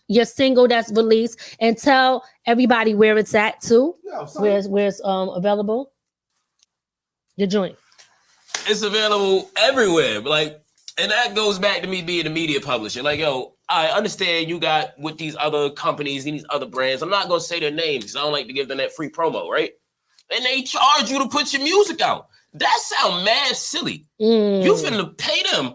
your single that's released and tell everybody where it's at too. Where it's available. Your joint. It's available everywhere. Like, and that goes back to me being a media publisher. Like, yo, I understand you got with these other companies and these other brands. I'm not gonna say their names because I don't like to give them that free promo, right? And they charge you to put your music out. That sound mad silly. You finna pay them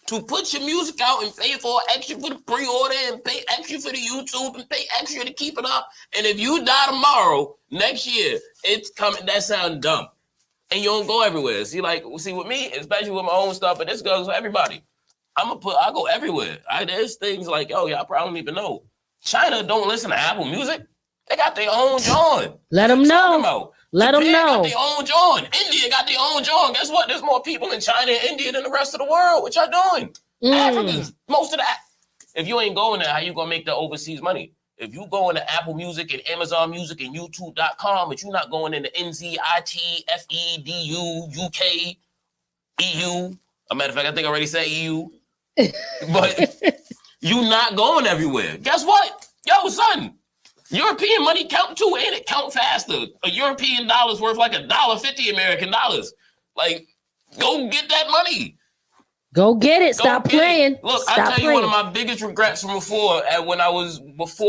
to put your music out and pay for extra for the pre-order and pay extra for the YouTube and pay extra to keep it up. And if you die tomorrow, next year, it's coming. That sounds dumb. And you don't go everywhere. See, with me, especially with my own stuff, but this goes for everybody. I go everywhere. There's things like, yo, y'all probably don't even know. China don't listen to Apple Music. They got their own John. Let them know. Let them know. Got their own John. India got their own John. Guess what? There's more people in China and India than the rest of the world. What y'all doing? Africans, most of that. If you ain't going there, how you gonna make the overseas money? If you go into Apple Music and Amazon Music and YouTube.com, but you're not going into NZ, IT, FEDU, UK, EU. As a matter of fact, I think I already said EU. But you not going everywhere. Guess what? Yo, son, European money count too, ain't it? Count faster. A European dollar's worth like $1.50 American dollars. Like, go get that money. Go get it. Stop playing. Look, I'll tell you one of my biggest regrets from before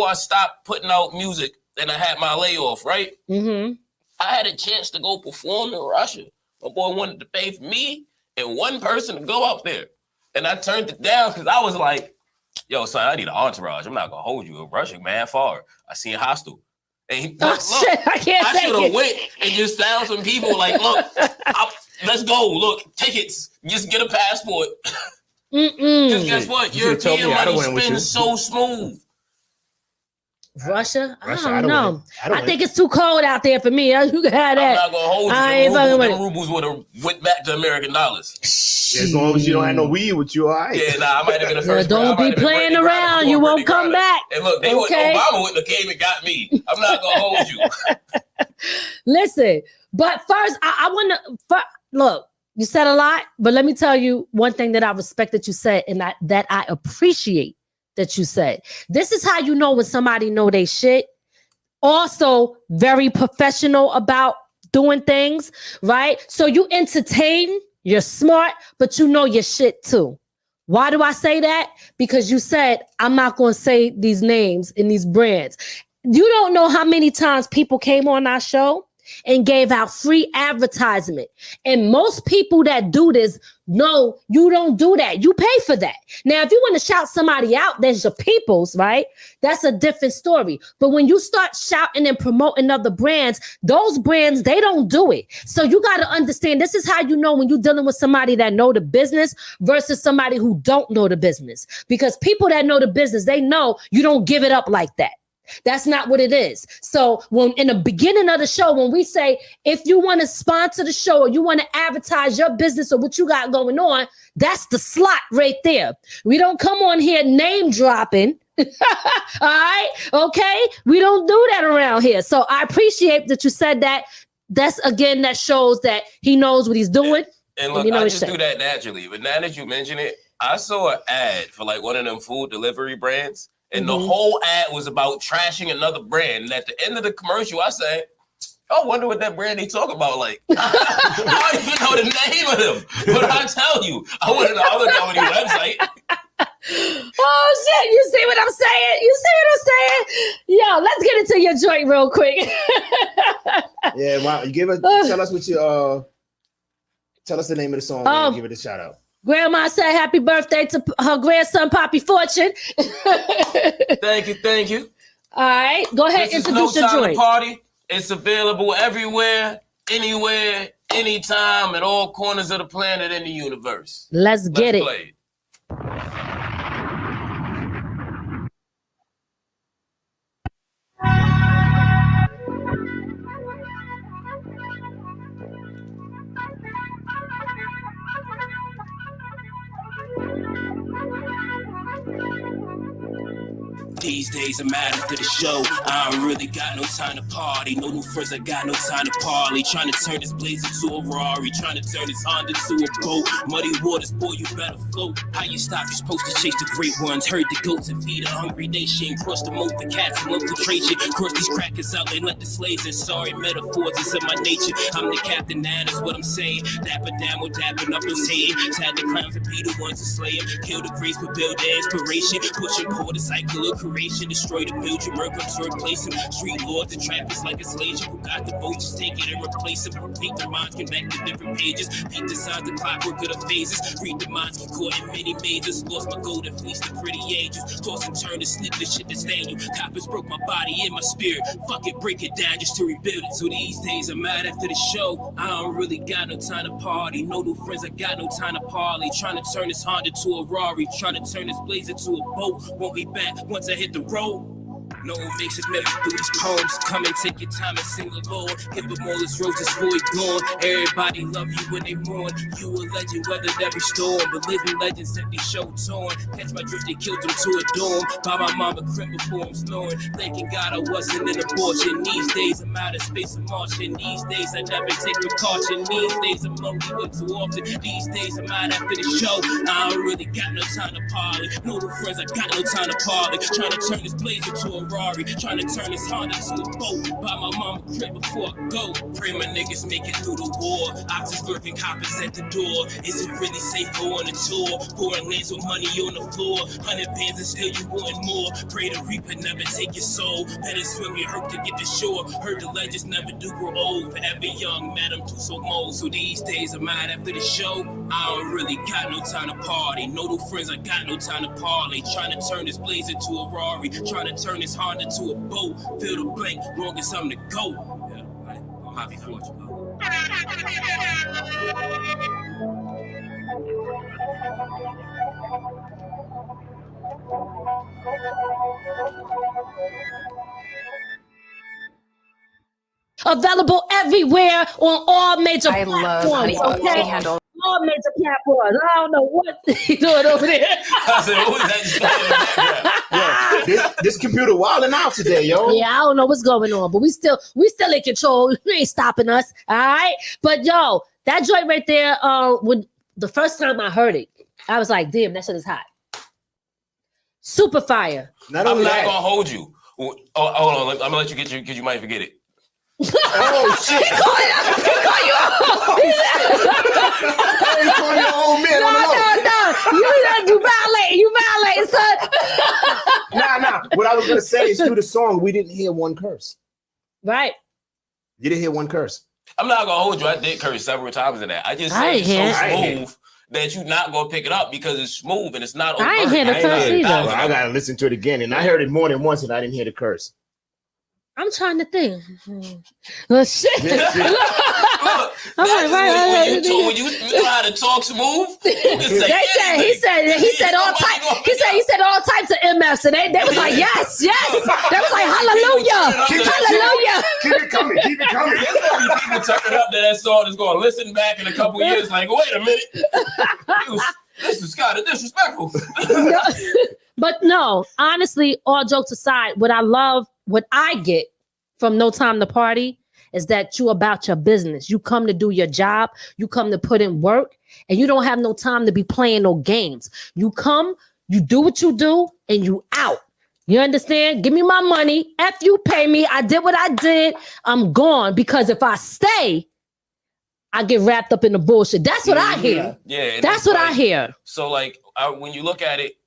I stopped putting out music and I had my layoff, right? I had a chance to go perform in Russia. My boy wanted to pay for me and one person to go out there. And I turned it down because I was like, yo, son, I need an entourage. I'm not going to hold you in Russia, man, far. I seen Hostile. And look, shit, I should have went and just found some people like, look, let's go. Look, tickets. Just get a passport. Because guess what? You should've told European me, I'd have money went with spins you. so smooth. Russia? Russia, I don't know. I don't I think it's too cold out there for me. You can have that. I'm not gonna hold you. I ain't fucking with Them it. rubles would have went back to American dollars. Yeah, as long as you don't have no weed with you, all right. Yeah, nah, I might have been the first. Don't be playing around. You won't come back. And look, they Okay? Obama wouldn't have came and got me. I'm not gonna hold you. Listen, but first, I want to look. You said a lot, but let me tell you one thing that I respect that you said, and that I appreciate that you said. This is how you know when somebody know they shit. Also, very professional about doing things, right? So you entertain, you're smart, but you know your shit too. Why do I say that? Because you said, I'm not going to say these names and these brands. You don't know how many times people came on our show and gave out free advertisement. And most people that do this, no, you don't do that. You pay for that. Now, if you want to shout somebody out, there's your peoples, right? That's a different story. But when you start shouting and promoting other brands, those brands, they don't do it. So you got to understand, this is how you know when you're dealing with somebody that know the business versus somebody who don't know the business. Because people that know the business, they know you don't give it up like that. That's not what it is. So when in the beginning of the show, when we say, if you want to sponsor the show or you want to advertise your business or what you got going on, that's the slot right there. We don't come on here name dropping. All right. Okay. We don't do that around here. So I appreciate that you said that. That's again, that shows that he knows what he's doing. And look, I just do that naturally. But now that you mention it, I saw an ad for like one of them food delivery brands. And the whole ad was about trashing another brand. And at the end of the commercial, I said, I wonder what that brand they talk about. Like, I don't even know the name of them. But I tell you, I went to the other company website. Oh, shit. You see what I'm saying? You see what I'm saying? Yo, let's get into your joint real quick. Yeah, wow. You tell us what you, tell us the name of the song and give it a shout out. Grandma said happy birthday to her grandson, Poppy Fortune. Thank you. All right, go ahead and introduce your joint. Party. It's available everywhere, anywhere, anytime, at all corners of the planet and the universe. Let's get it. Play it. These days I'm mad after the show. I don't really got no time to party. No new friends, I got no time to parley. Trying to turn this Blazer to a Rari. Trying to turn this Honda to a boat. Muddy waters, boy, you better float. How you stop? You're supposed to chase the great ones. Herd the goats and feed a hungry nation. Cross the moat, the cats and infiltration. Cross these crackers out, they let the slaves in. Sorry metaphors, it's in my nature. I'm the captain, that is what I'm saying. Dapper down, we're dapping up and hating. Tag the clowns and be the ones to slay them. Kill the grace, but build the inspiration. Pushing forward the cycle of creation. Destroy the build, you murder to replace them. Street lords and trappers like a slave. Who got the vote, just take it and replace them. Take their minds, connect to different pages. Peek the signs, the clockwork of the phases. Read the minds, get caught in many majors. Lost my gold and fleeced the pretty angels. Toss and turn to sleep, the shit that stain you. Coppers broke my body and my spirit. Fuck it, break it down just to rebuild it. So these days I'm mad after the show. I don't really got no time to party. No new friends, I got no time to parley. Trying to turn this Honda to a Rari. Trying to turn this Blazer to a boat. Won't be back once I hit the road. No one makes it better through these poems. Come and take your time and sing along. Give them all this roses for it gone. Everybody love you when they mourn. You a legend, weathered every storm. But living legends empty show torn. Catch my drift, they killed them to a dorm. By my mama crib before I'm snoring. Thanking God I wasn't in abortion. These days I'm out of space and marching. These days I never take precaution. These days I'm lonely way too often. These days I'm out after the show. I don't really got no time to parley. No new friends, I got no time to parley. Trying to turn this Blazer to a Rari, trying to turn this Honda to a boat. Buy my mama crib before I go. Pray my niggas make it through the war. I'm just lurking coppers at the door. Is it really safe going on a tour? Pouring lanes with money on the floor. 100 bands and still you want more. Pray the reaper never take your soul. Better swim your hurt to get to shore. Heard the legends never do grow old. Forever young, Madam Tussauds. So these days I'm out after the show. I don't really got no time to party. No new friends, I got no time to parley. Trying to turn this Blazer to a Rari. Trying to turn this Honda to a boat. Fill the blank, long as I'm the GOAT. I'm happy for you. Available everywhere on all major platforms. Okay, all major platforms. I don't know what you doing over there. This computer wilding out today, yo. Yeah, I don't know what's going on, but we still in control. You ain't stopping us, all right? But yo, that joint right there, when the first time I heard it, I was like, damn, that shit is hot. Super fire. I'm not gonna hold you. Oh, hold on, I'm gonna let you get you because you might forget it. Oh shit! He call you out. He call your old man. No. You violate, son. Nah. What I was gonna say is through the song, we didn't hear one curse. Right. You didn't hear one curse. I'm not gonna hold you. I did curse several times in that. I just said it's so smooth that you're not gonna pick it up because it's smooth and it's not. I ain't hear the curse either. Well, I gotta listen to it again, and I heard it more than once, and I didn't hear the curse. I'm trying to think. Well, shit. I'm like, when you know how to talk smooth, he said all types. He said all types of MFs, and they was like, yes. They was like, hallelujah. Keep it coming. There's gonna be people turning up to that song that's gonna listen back in a couple of years, like, wait a minute, this is kind of disrespectful. But no, honestly, all jokes aside, what I get from No Time to Party is that you about your business. You come to do your job. You come to put in work, and you don't have no time to be playing no games. You come, you do what you do, and you out. You understand? Give me my money. F you pay me. I did what I did. I'm gone, because if I stay, I get wrapped up in the bullshit. That's what I hear. Yeah, that's what I hear. So like when you look at it,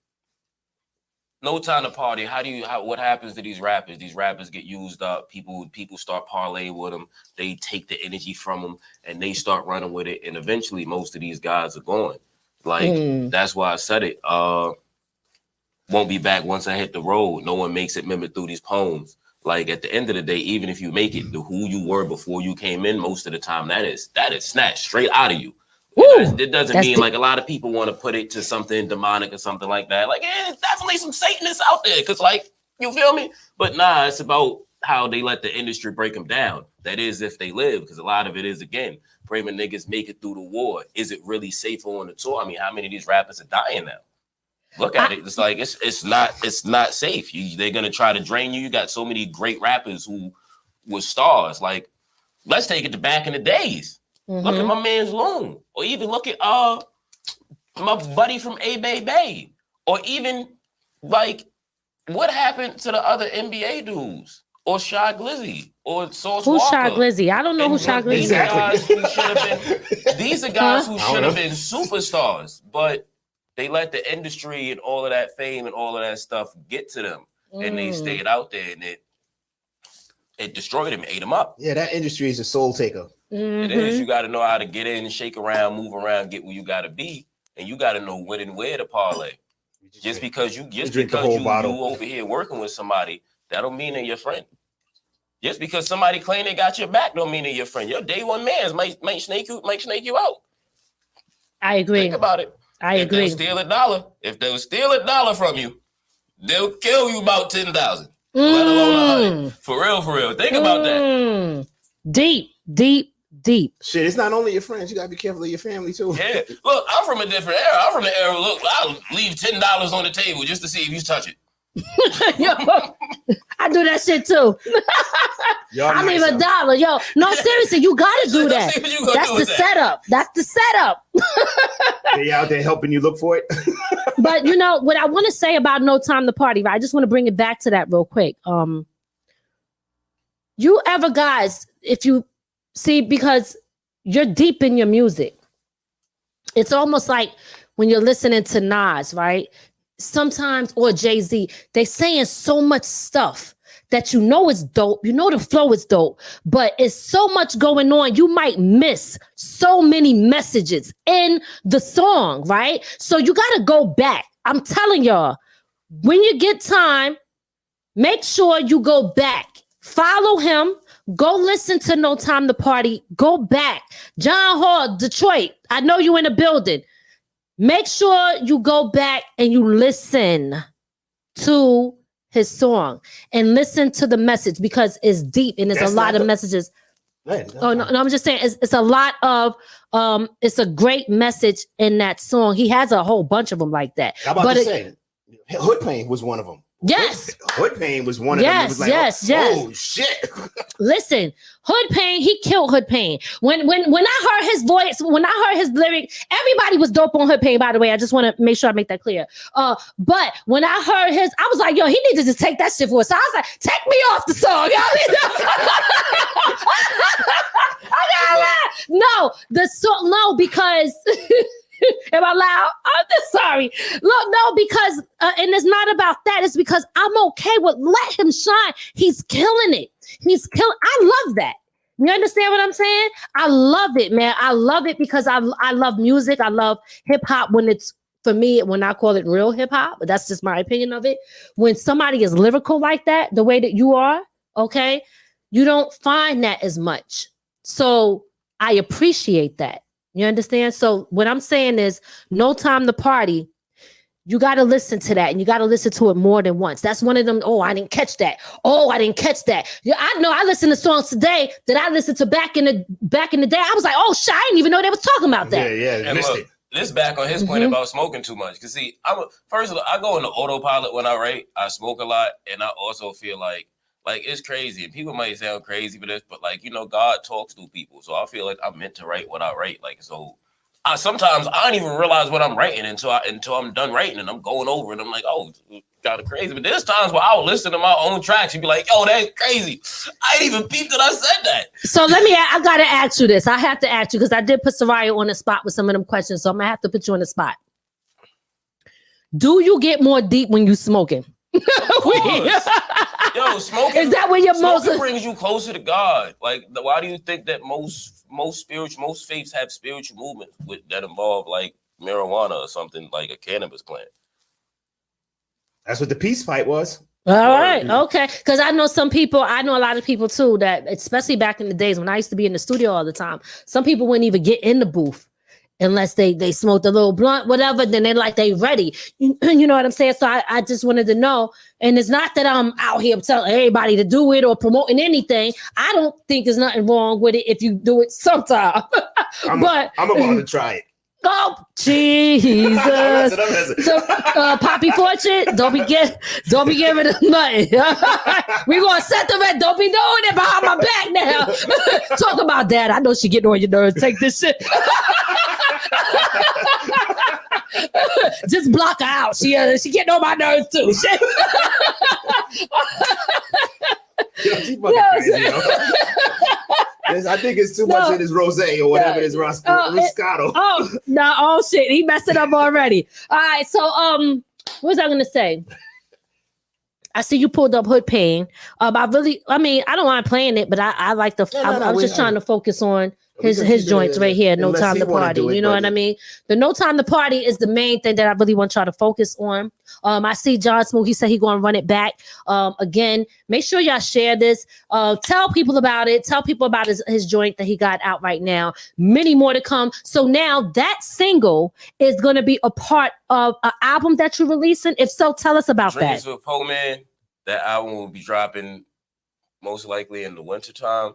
No Time to Party. What happens to these rappers? These rappers get used up. People start parlaying with them. They take the energy from them and they start running with it. And eventually, most of these guys are gone. Like that's why I said it. Won't be back once I hit the road. No one makes it mimic through these poems. Like at the end of the day, even if you make it to who you were before you came in, most of the time that is snatched straight out of you. It doesn't mean like a lot of people want to put it to something demonic or something like that. Like, it's definitely some Satanists out there. Cause like, you feel me? But nah, it's about how they let the industry break them down. That is if they live. Because a lot of it is, again, praying niggas make it through the war. Is it really safe on the tour? I mean, how many of these rappers are dying now? Look at it. It's like, it's not safe. They're going to try to drain you. You got so many great rappers who were stars. Like, let's take it to back in the days. Look at my man's Loon, or even look at my buddy from A-Bay, or even like what happened to the other NBA dudes, or Shy Glizzy, or Sauce Walker. Who's Shy Glizzy? I don't know who Shy Glizzy is. These are guys who should have been superstars, but they let the industry and all of that fame and all of that stuff get to them, and they stayed out there, and it destroyed them, ate them up. Yeah, that industry is a soul taker. It is. You got to know how to get in, shake around, move around, get where you got to be, and you got to know when and where to parlay. Just because you over here working with somebody, that don't mean they're your friend. Just because somebody claim they got your back, don't mean they're your friend. Your day one mans might snake you out. I agree. Think about it. I agree. If they'll steal a dollar from you, they'll kill you about 10,000. Let alone 100. For real. Think about that. Deep. Shit, it's not only your friends. You gotta be careful of your family too. Yeah. Look, I'm from a different era. I'm from the era. Look, I'll leave $10 on the table just to see if you touch it. Yo, I do that shit too. I leave $1. Yo, no, seriously, you gotta do that. That's the setup. They out there helping you look for it. But you know what I want to say about No Time to Party, right? I just want to bring it back to that real quick. You ever guys, if you see, because you're deep in your music, it's almost like when you're listening to Nas, right? Sometimes, or Jay-Z, they saying so much stuff that you know is dope. You know the flow is dope, but it's so much going on. You might miss so many messages in the song, right? So you got to go back. I'm telling y'all, when you get time, make sure you go back. Follow him. Go listen to No Time to Party. Go back. John Hall, Detroit. I know you in the building. make sure you go back and you listen to his song and listen to the message because it's deep and there's a lot of messages. Oh no, I'm just saying it's a lot of it's a great message in that song. He has a whole bunch of them like that. How about to say Hood Pain was one of them. Yes. Hood Pain was one of them. It was like, yes. Oh shit. Listen, Hood Pain, he killed Hood Pain. When I heard his voice, when I heard his lyric, everybody was dope on Hood Pain, by the way. I just want to make sure I make that clear. But when I heard his, I was like, yo, he needs to just take that shit for us. So I was like, take me off the song. Because am I loud? I'm sorry. Look, no, because and it's not about that. It's because I'm okay with let him shine. He's killing it. I love that. You understand what I'm saying? I love it, man. I love it because I love music. I love hip hop when it's, for me, when I call it real hip hop, but that's just my opinion of it. When somebody is lyrical like that, the way that you are, okay, you don't find that as much. So I appreciate that. You understand? So what I'm saying is No Time to Party. You got to listen to that and you got to listen to it more than once. That's one of them. Oh, I didn't catch that. Oh, I didn't catch that. Yeah, I know I listened to songs today that I listened to back in the day. I was like, oh shit, I didn't even know they was talking about that. Yeah. And look, this back on his point about smoking too much. Cause see, first of all, I go into autopilot when I write. I smoke a lot, and I also feel like it's crazy. And people might sound crazy for this, but God talks through people. So I feel like I'm meant to write what I write. Sometimes I don't even realize what I'm writing until I'm done writing and I'm going over and I'm like, oh, kind of crazy. But there's times where I'll listen to my own tracks and be like, yo, that's crazy. I didn't even peep that I said that. So I got to ask you this. I have to ask you because I did put Soraya on the spot with some of them questions. So I'm going to have to put you on the spot. Do you get more deep when you smoking? Yo, smoking is that when your most brings you closer to God? Like, why do you think that most faiths have spiritual movements that involve like marijuana or something like a cannabis plant? That's what the peace fight was. All right, okay. Because I know a lot of people too that, especially back in the days when I used to be in the studio all the time, some people wouldn't even get in the booth unless they smoked a little blunt, whatever, then they ready. You know what I'm saying? So I just wanted to know, and it's not that I'm out here telling everybody to do it or promoting anything. I don't think there's nothing wrong with it if you do it sometime. I'm about to try it. Oh, Jesus. So, Poppy Fortune, don't be giving it nothing. We gonna set the red. Don't be doing it behind my back now. Talk about that. I know she getting on your nerves. Take this shit. Just block her out. She getting on my nerves too. She fucking crazy, yo. I think it's too much in his rosé or whatever it is, Roscato. Oh shit, he messed it up already. All right, so what was I gonna say? I see you pulled up Hood Pain. I don't mind playing it, but I like the. I was just trying to focus on his joints right here. No Time to Party. You know what I mean? The No Time to Party is the main thing that I really want y'all to focus on. I see John Smoke. He said he's going to run it back. Again, make sure y'all share this. Tell people about it. Tell people about his joint that he got out right now. Many more to come. So now that single is going to be a part of an album that you're releasing. If so, tell us about Dreams that. with Poe Man. That album will be dropping most likely in the wintertime.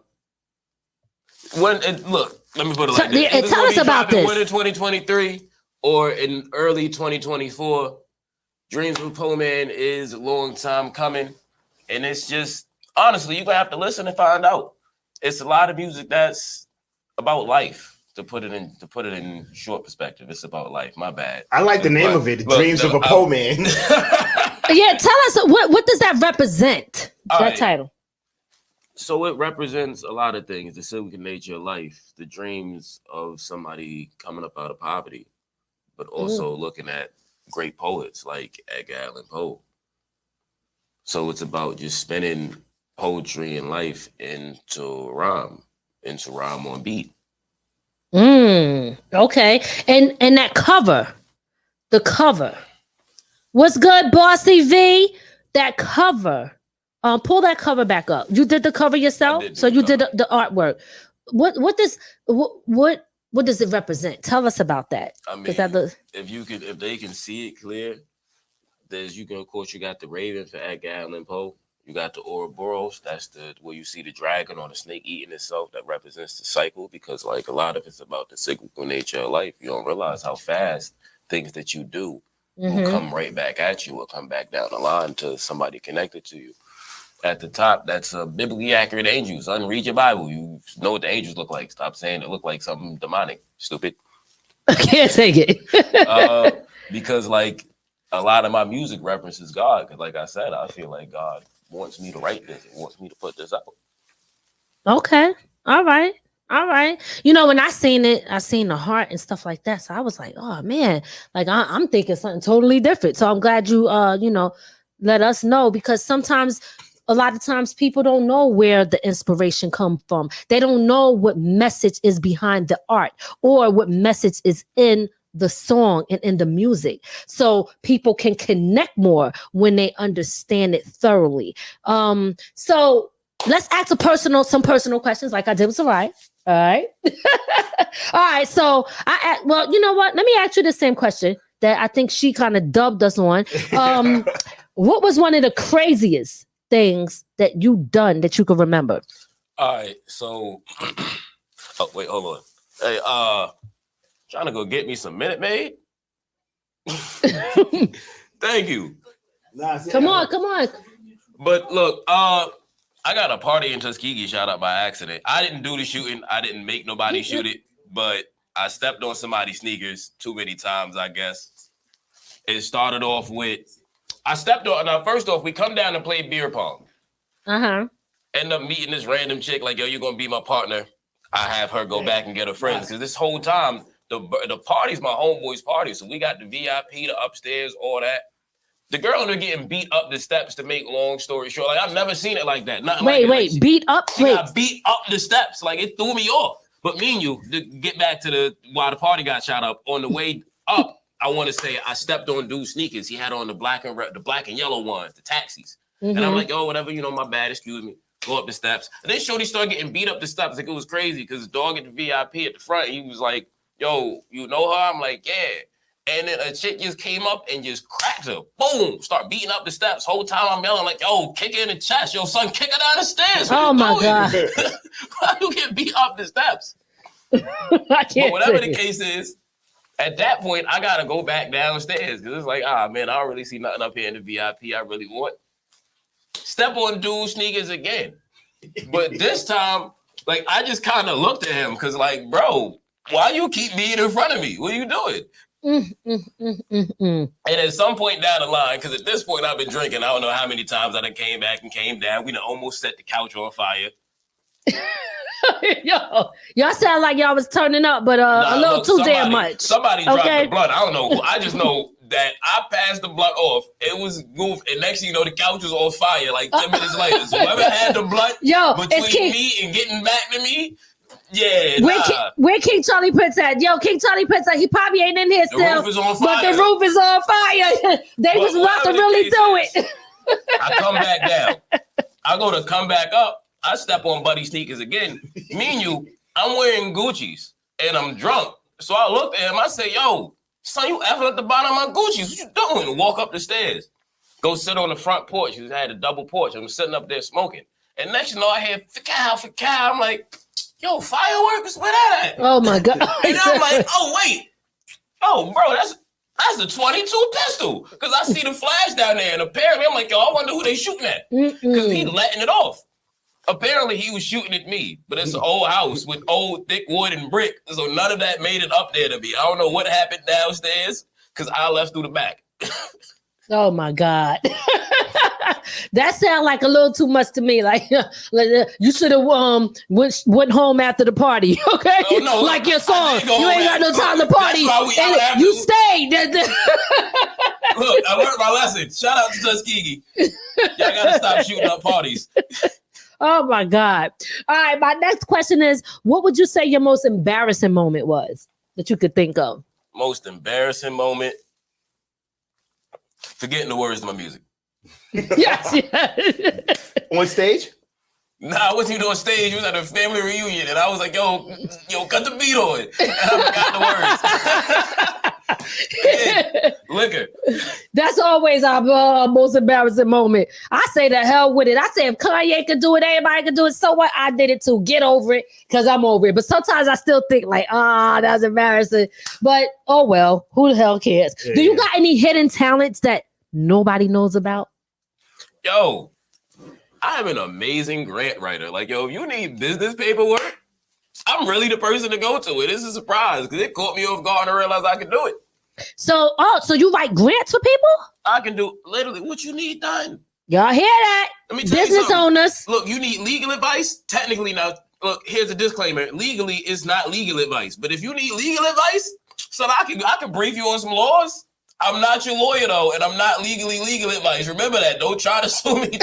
Let me put it like this. Tell us about this. Winter 2023 or in early 2024. Dreams with Poe Man is a long time coming. And it's just, honestly, you're going to have to listen and find out. It's a lot of music that's about life, to put it in short perspective. It's about life. My bad. I like the name of it, Dreams of a Poe Man. Yeah, tell us, what does that represent, that title? So it represents a lot of things. The simple nature of life, the dreams of somebody coming up out of poverty, but also looking at great poets like Edgar Allan Poe. So it's about just spinning poetry and life into rhyme on beat. Okay. And that the cover. What's good, Bossy V? That cover. Pull that cover back up. You did the cover yourself, so you did the artwork. What what does it represent? Tell us about that. I mean, if they can see it clear, of course, you got the Raven for Edgar Allan Poe. You got the Ouroboros. That's where you see the dragon or the snake eating itself. That represents the cycle, because like a lot of it's about the cyclical nature of life. You don't realize how fast things that you do will come right back at you or come back down the line to somebody connected to you. At the top, that's biblically accurate angels. Read your Bible. You know what the angels look like. Stop saying it look like something demonic. Stupid. I can't take it. Because like a lot of my music references God. Because like I said, I feel like God wants me to write this. He wants me to put this out. Okay. All right. You know, when I seen it, I seen the heart and stuff like that. So I was like, oh man, like I'm thinking something totally different. So I'm glad you, let us know, because a lot of times people don't know where the inspiration comes from. They don't know what message is behind the art or what message is in the song and in the music, so people can connect more when they understand it thoroughly. So let's ask some personal questions, like I did with Soraya. All right. All right. So well, you know what? Let me ask you the same question that I think she kind of dubbed us on. What was one of the craziest things that you done that you can remember? All right. So, oh wait, hold on. Hey, trying to go get me some Minute Maid. Thank you. Come on. But look, I got a party in Tuskegee shot up by accident. I didn't do the shooting. I didn't make nobody shoot it, but I stepped on somebody's sneakers too many times, I guess. It started off with, first off, we come down and play beer pong. End up meeting this random chick, like, yo, you're going to be my partner. I have her go back and get her friends. Because this whole time, the party's my homeboy's party. So we got the VIP, the upstairs, all that. The girl ended up getting beat up the steps, to make long story short. Like, I've never seen it like that. Wait, beat up? She got beat up the steps. Like, it threw me off. But me and you, to get back to why the party got shot up, on the way up, I want to say I stepped on dude's sneakers. He had on the black and yellow ones, the taxis. And I'm like, oh, whatever, my bad, excuse me. Go up the steps. And then Shorty started getting beat up the steps. Like, it was crazy, because the dog at the VIP at the front, he was like, yo, you know her? I'm like, yeah. And then a chick just came up and just cracked her. Boom! Start beating up the steps. Whole time I'm yelling like, yo, kick her in the chest. Yo, son, kick her down the stairs. Oh my God. Why you get beat up the steps? I can't. But whatever the case is, at that point, I got to go back downstairs, because it's like, man, I don't really see nothing up here in the VIP I really want. Step on dude's sneakers again. But this time, like, I just kind of looked at him, because like, bro, why you keep being in front of me? What are you doing? And at some point down the line, because at this point I've been drinking, I don't know how many times I done came back and came down. We done almost set the couch on fire. Yo, y'all sound like y'all was turning up, but a little too damn much. Somebody dropped the blunt. I don't know who. I just know that I passed the blunt off. It was goof, and next thing you know, the couch was on fire like 10 minutes later. So whoever had the blunt between me and getting back to me, yeah. Where King Charlie Prince at? Yo, King Charlie Prince, he probably ain't in here still. The roof is on fire. But the roof is on fire. They was about to really do it. I come back down. I go to come back up. I step on Buddy sneakers again. Me and you, I'm wearing Gucci's and I'm drunk. So I looked at him. I said, yo, son, you effing at the bottom of my Gucci's. What you doing? Walk up the stairs. Go sit on the front porch. He had a double porch. I'm sitting up there smoking. And next you know, I hear, I'm like, yo, fireworks? Where that at? Oh, my God. And I'm like, oh, wait. Oh, bro, that's a 22 pistol. Because I see the flash down there. And apparently, I'm like, yo, I wonder who they shooting at. Because he letting it off. Apparently, he was shooting at me, but it's an old house with old thick wood and brick, so none of that made it up there to me. I don't know what happened downstairs, because I left through the back. Oh, my God. That sounds like a little too much to me. Like you should have went home after the party, okay? Oh, no, like your song. You ain't got no time to party. You stayed. Look, I learned my lesson. Shout out to Tuskegee. Y'all got to stop shooting up parties. Oh, my God. All right. My next question is, what would you say your most embarrassing moment was that you could think of? Most embarrassing moment? Forgetting the words of my music. Yes. On stage? Nah, I wasn't even on stage. It was at a family reunion, and I was like, "Yo, cut the beat on." And I forgot the words. Yeah, liquor. That's always our most embarrassing moment. I say the hell with it. I say if Kanye could do it, everybody could do it. So what? I did it too. Get over it, because I'm over it. But sometimes I still think like, that was embarrassing. But oh well, who the hell cares? Yeah, Do you got any hidden talents that nobody knows about? Yo, I am an amazing grant writer. Like, if you need business paperwork, I'm really the person to go to. It is a surprise because it caught me off guard and I realized I could do it. So you write grants for people? I can do literally what you need done. Y'all hear that? Let me tell you Business something. owners. Look, you need legal advice. Technically, now, look, here's a disclaimer. Legally, it's not legal advice. But if you need legal advice, so I can brief you on some laws. I'm not your lawyer, though, and I'm not legal advice. Remember that. Don't try to sue me.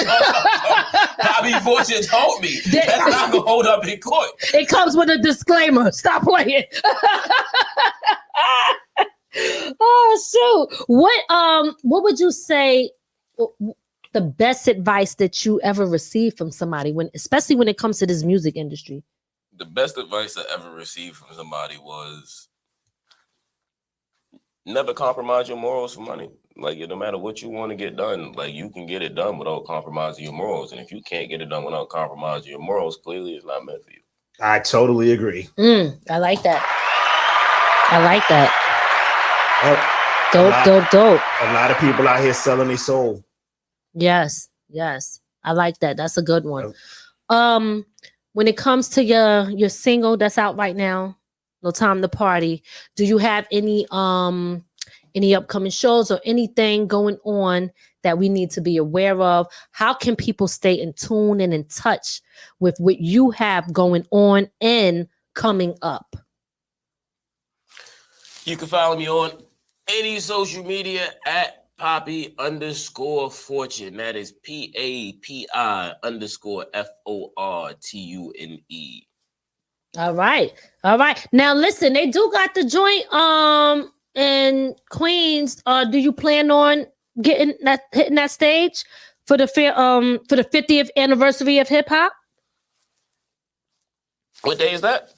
Bobby Fortune told me. That's not going to hold up in court. It comes with a disclaimer. Stop playing. Oh, shoot. What would you say the best advice that you ever received from somebody, especially when it comes to this music industry? The best advice I ever received from somebody was never compromise your morals for money. Like, no matter what you want to get done, like, you can get it done without compromising your morals. And if you can't get it done without compromising your morals, clearly it's not meant for you. I totally agree. I like that. I like that. Dope. A lot of people out here selling their soul. Yes. I like that. That's a good one. When it comes to your single that's out right now, No Time to Party, do you have any upcoming shows or anything going on that we need to be aware of? How can people stay in tune and in touch with what you have going on and coming up? You can follow me on any social media at Poppy_Fortune. That is PAPI_FORTUNE. All right. Now listen, they do got the joint in Queens. Do you plan on hitting that stage for the 50th anniversary of hip hop? What day is that?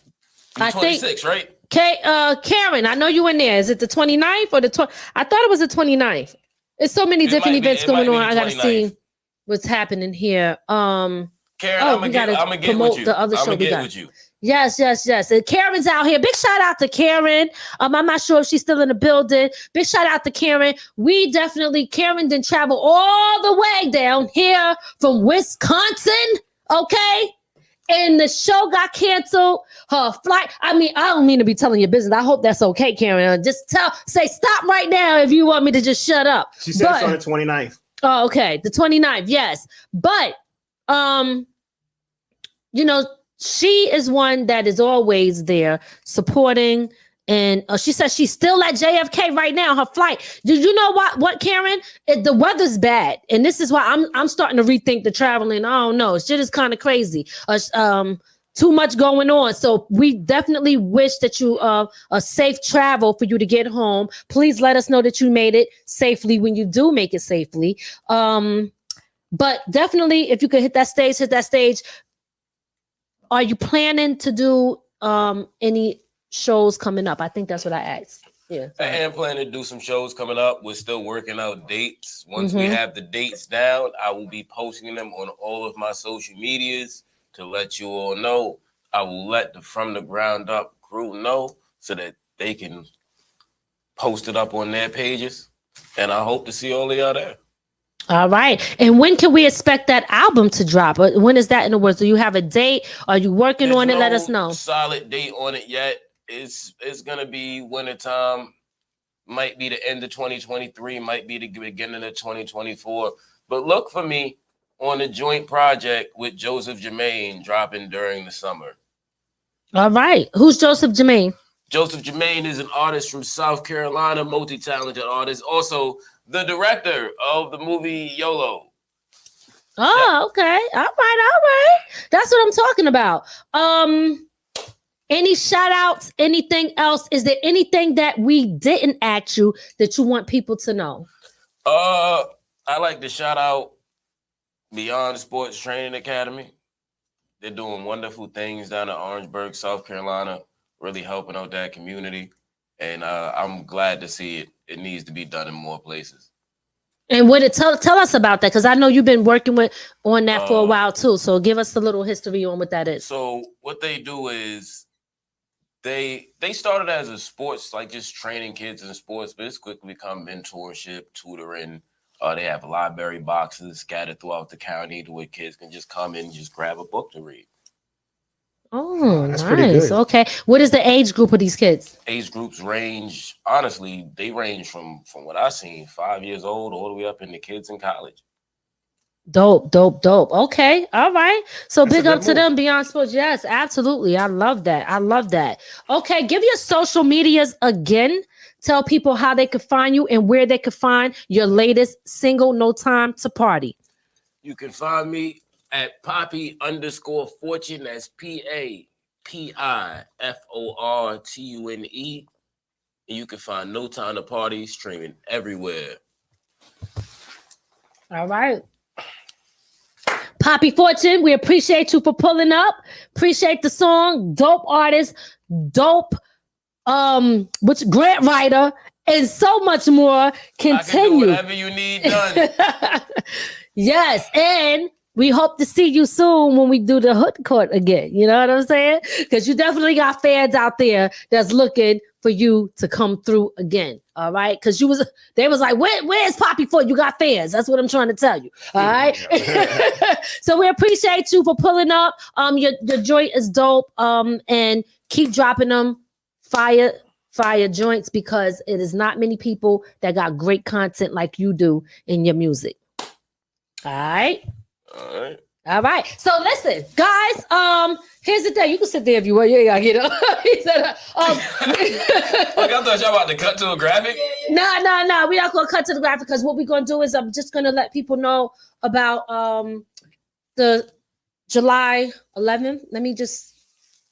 The 26th, right? Karen, I know you in there. Is it the 29th or the 20th? I thought it was the 29th. There's so many different events going on. I gotta see what's happening here. Karen, I'm gonna get with you. The other show we got. With you. Yes. And Karen's out here. Big shout out to Karen. I'm not sure if she's still in the building. Big shout out to Karen. Karen didn't travel all the way down here from Wisconsin. Okay. And the show got canceled. Her flight. I don't mean to be telling your business. I hope that's okay, Karen. Just say stop right now if you want me to just shut up. She said it's on the 29th. Oh, okay. The 29th, yes. But she is one that is always there supporting. And she says she's still at JFK right now, her flight. Did you know what, Karen? The weather's bad. And this is why I'm starting to rethink the traveling. I don't know. Shit is kind of crazy. Too much going on. So we definitely wish that you a safe travel for you to get home. Please let us know that you made it safely when you do make it safely. But definitely, if you could hit that stage. Are you planning to do any shows coming up? I think that's what I asked. Yeah. I am planning to do some shows coming up. We're still working out dates. Once we have the dates down, I will be posting them on all of my social medias to let you all know. I will let the From the Ground Up crew know so that they can post it up on their pages. And I hope to see all of y'all there. All right. And when can we expect that album to drop? When is that in the works? Do you have a date? Are you working on it? Let us know. Solid date on it yet. It's gonna be wintertime. Might be the end of 2023. Might be the beginning of 2024. But look for me on a joint project with Joseph Jermaine dropping during the summer. All right. Who's Joseph Jermaine? Joseph Jermaine is an artist from South Carolina, multi-talented artist. Also, the director of the movie YOLO. Oh, okay. All right. That's what I'm talking about. Any shout outs, anything else? Is there anything that we didn't ask you that you want people to know? I like to shout out Beyond Sports Training Academy. They're doing wonderful things down in Orangeburg, South Carolina, really helping out that community. And I'm glad to see it. It needs to be done in more places. And what it tell us about that, because I know you've been working on that for a while too. So give us a little history on what that is. So what they do is they started as a sports, like just training kids in sports, but it's quickly become mentorship, tutoring. They have library boxes scattered throughout the county to where kids can just come in and just grab a book to read. Oh, that's nice. Okay. What is the age group of these kids? Age groups range, honestly, they range from what I've seen, 5 years old all the way up into kids in college. Dope. Okay. All right. So that's big up to them, Beyond Sports. Yes, absolutely. I love that. Okay. Give your social medias again. Tell people how they could find you and where they could find your latest single, No Time to Party. You can find me at Poppy_Fortune. That's PAPIFORTUNE. And you can find No Time to Party streaming everywhere. All right. Poppy Fortune, we appreciate you for pulling up. Appreciate the song. Dope artist. Dope which grant writer and so much more. Continue. I can do whatever you need done. Yes, and we hope to see you soon when we do the hood court again. You know what I'm saying? Because you definitely got fans out there that's looking for you to come through again. All right, because they was like, where's Poppy for? You got fans. That's what I'm trying to tell you. All right. So we appreciate you for pulling up. Your joint is dope. And keep dropping them fire joints, because it is not many people that got great content like you do in your music. All right. So listen, guys. Here's the thing. You can sit there if you want. You ain't gotta get up. He said, Look, I thought y'all about to cut to a graphic. No. We're not gonna cut to the graphic, because what we're gonna do is I'm just gonna let people know about the July 11th.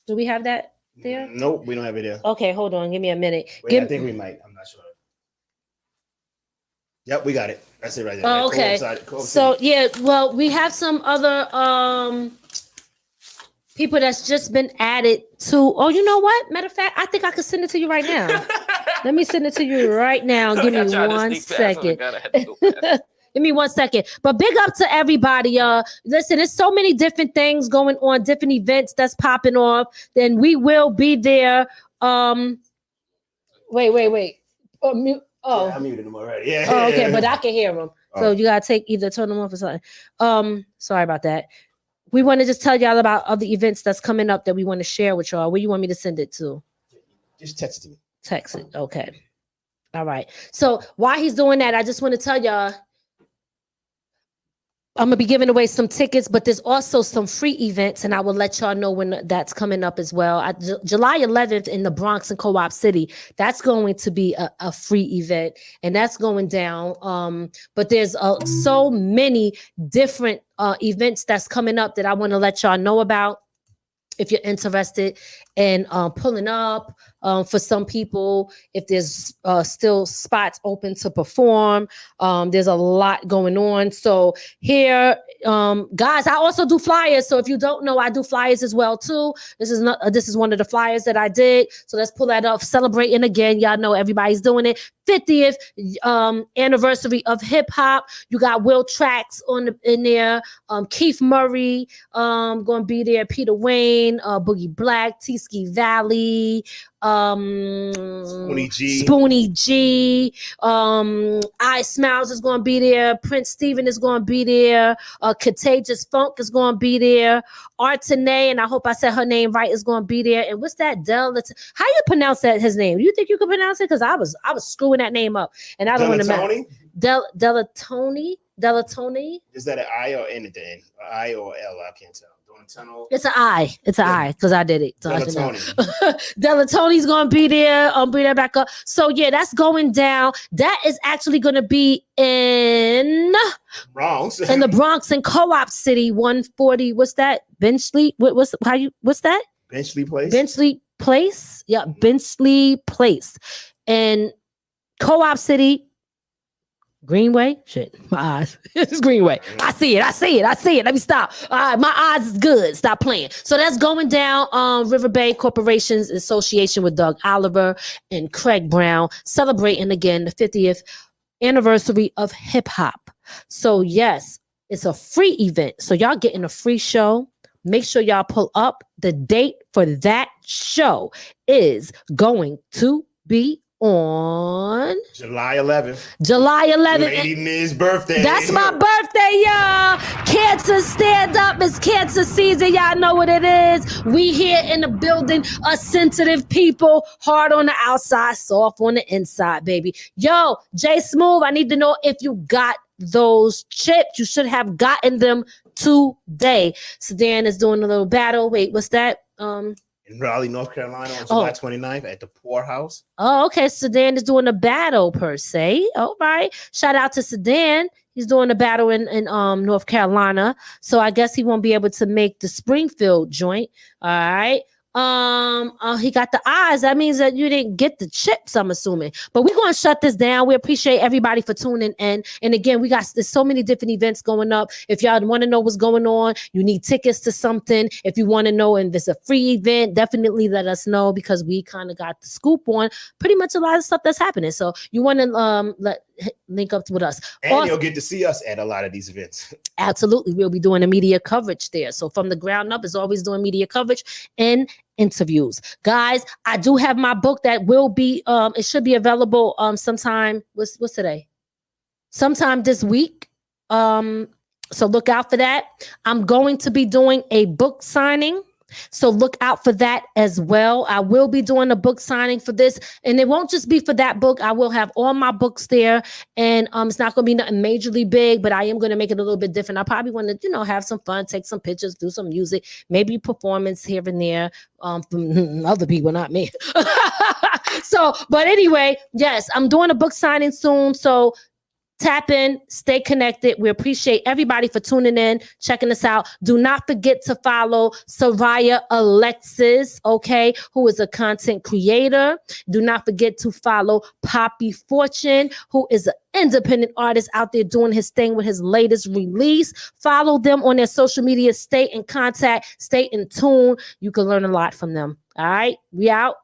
Do we have that there? Nope, we don't have it there. Okay, hold on. Give me a minute. I think we might. I'm not sure. Yep, we got it. That's it right there. Oh, okay. So yeah, well, we have some other people that's just been added to. Oh, you know what? Matter of fact, I think I could send it to you right now. Let me send it to you right now. Give me 1 second. Give me 1 second. But big up to everybody. Listen, there's so many different things going on, different events that's popping off. Then we will be there. Wait. Yeah, I muted him already. Yeah. Oh, okay, but I can hear them. So you gotta turn them off or something. Sorry about that. We want to just tell y'all about other events that's coming up that we want to share with y'all. Where you want me to send it to? Just text it to me. Text it. Okay. All right. So while he's doing that, I just want to tell y'all, I'm going to be giving away some tickets, but there's also some free events, and I will let y'all know when that's coming up as well. July 11th in the Bronx and Co-op City, that's going to be a free event, and that's going down. But there's so many different events that's coming up that I want to let y'all know about. If you're interested in pulling up for some people, if there's still spots open to perform, there's a lot going on. So here, guys, I also do flyers. So if you don't know, I do flyers as well too. This is one of the flyers that I did. So let's pull that up. Celebrating again. Y'all know everybody's doing it. 50th anniversary of hip hop. You got Will Trax in there. Keith Murray going to be there. Peter Wayne, Boogie Black, T-Ski Valley, Spoonie G, I Smiles is going to be there. Prince Steven is going to be there. Contagious Funk is going to be there. Artene, and I hope I said her name right, is going to be there. And what's that? How you pronounce his name? You think you can pronounce it? Because I was screwing that name up, and I don't want to mess. Delatoni. Is that an I or N at the end? I or L? I can't tell. It's an I. Because I did it. So Delatoni's gonna be there. I'll bring that back up. So yeah, that's going down. That is actually gonna be in Bronx. In the Bronx and Co-op City, 140. What's that? Benchley? What's that? Benchley Place. Benchley Place. Yeah, Benchley Place. And Co-op City. Greenway? Shit, my eyes. It's Greenway. I see it. Let me stop. All right, my eyes is good. Stop playing. So that's going down. River Bay Corporation's association with Doug Oliver and Craig Brown, celebrating again the 50th anniversary of hip hop. So yes, it's a free event. So y'all getting a free show. Make sure y'all pull up. The date for that show is going to be on July 11th. July 11th. Lady Miz birthday. That's my birthday, y'all. Cancer stand up. It's cancer season. Y'all know what it is. We here in the building are sensitive people. Hard on the outside, soft on the inside, baby. Yo, Jay Smooth, I need to know if you got those chips. You should have gotten them today. Sedan is doing a little battle. Wait, what's that? In Raleigh, North Carolina on July 29th at the Poorhouse. Oh, okay. Sedan is doing a battle per se. All right. Shout out to Sedan. He's doing a battle in North Carolina. So I guess he won't be able to make the Springfield joint. All right. He got the eyes. That means that you didn't get the chips, I'm assuming. But we're going to shut this down. We appreciate everybody for tuning in. And again, there's so many different events going up. If y'all want to know what's going on, you need tickets to something. If you want to know and there's a free event, definitely let us know, because we kind of got the scoop on pretty much a lot of stuff that's happening. So you want to link up with us. And also, you'll get to see us at a lot of these events. Absolutely. We'll be doing the media coverage there. So From the Ground Up is always doing media coverage and interviews. Guys, I do have my book that will be, it should be available sometime, what's today? Sometime this week. So look out for that. I'm going to be doing a book signing. So look out for that as well. I will be doing a book signing for this, and it won't just be for that book. I will have all my books there, and it's not going to be nothing majorly big, but I am going to make it a little bit different. I probably want to, have some fun, take some pictures, do some music, maybe performance here and there from other people, not me. But anyway, yes, I'm doing a book signing soon. So tap in, stay connected. We appreciate everybody for tuning in, checking us out. Do not forget to follow Soraya Alexis, okay, who is a content creator. Do not forget to follow Poppy Fortune, who is an independent artist out there doing his thing with his latest release. Follow them on their social media. Stay in contact. Stay in tune. You can learn a lot from them. All right, we out.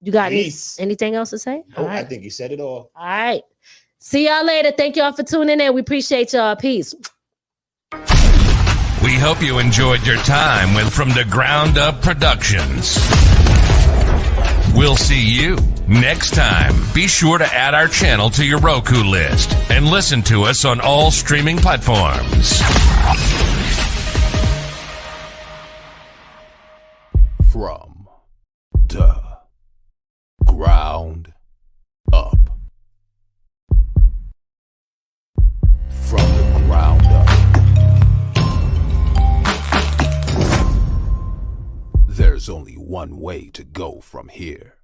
You got anything else to say? Oh, right. I think you said it all. All right. See y'all later. Thank y'all for tuning in. We appreciate y'all. Peace. We hope you enjoyed your time with From the Ground Up Productions. We'll see you next time. Be sure to add our channel to your Roku list and listen to us on all streaming platforms. From the ground up. From the ground up. There's only one way to go from here.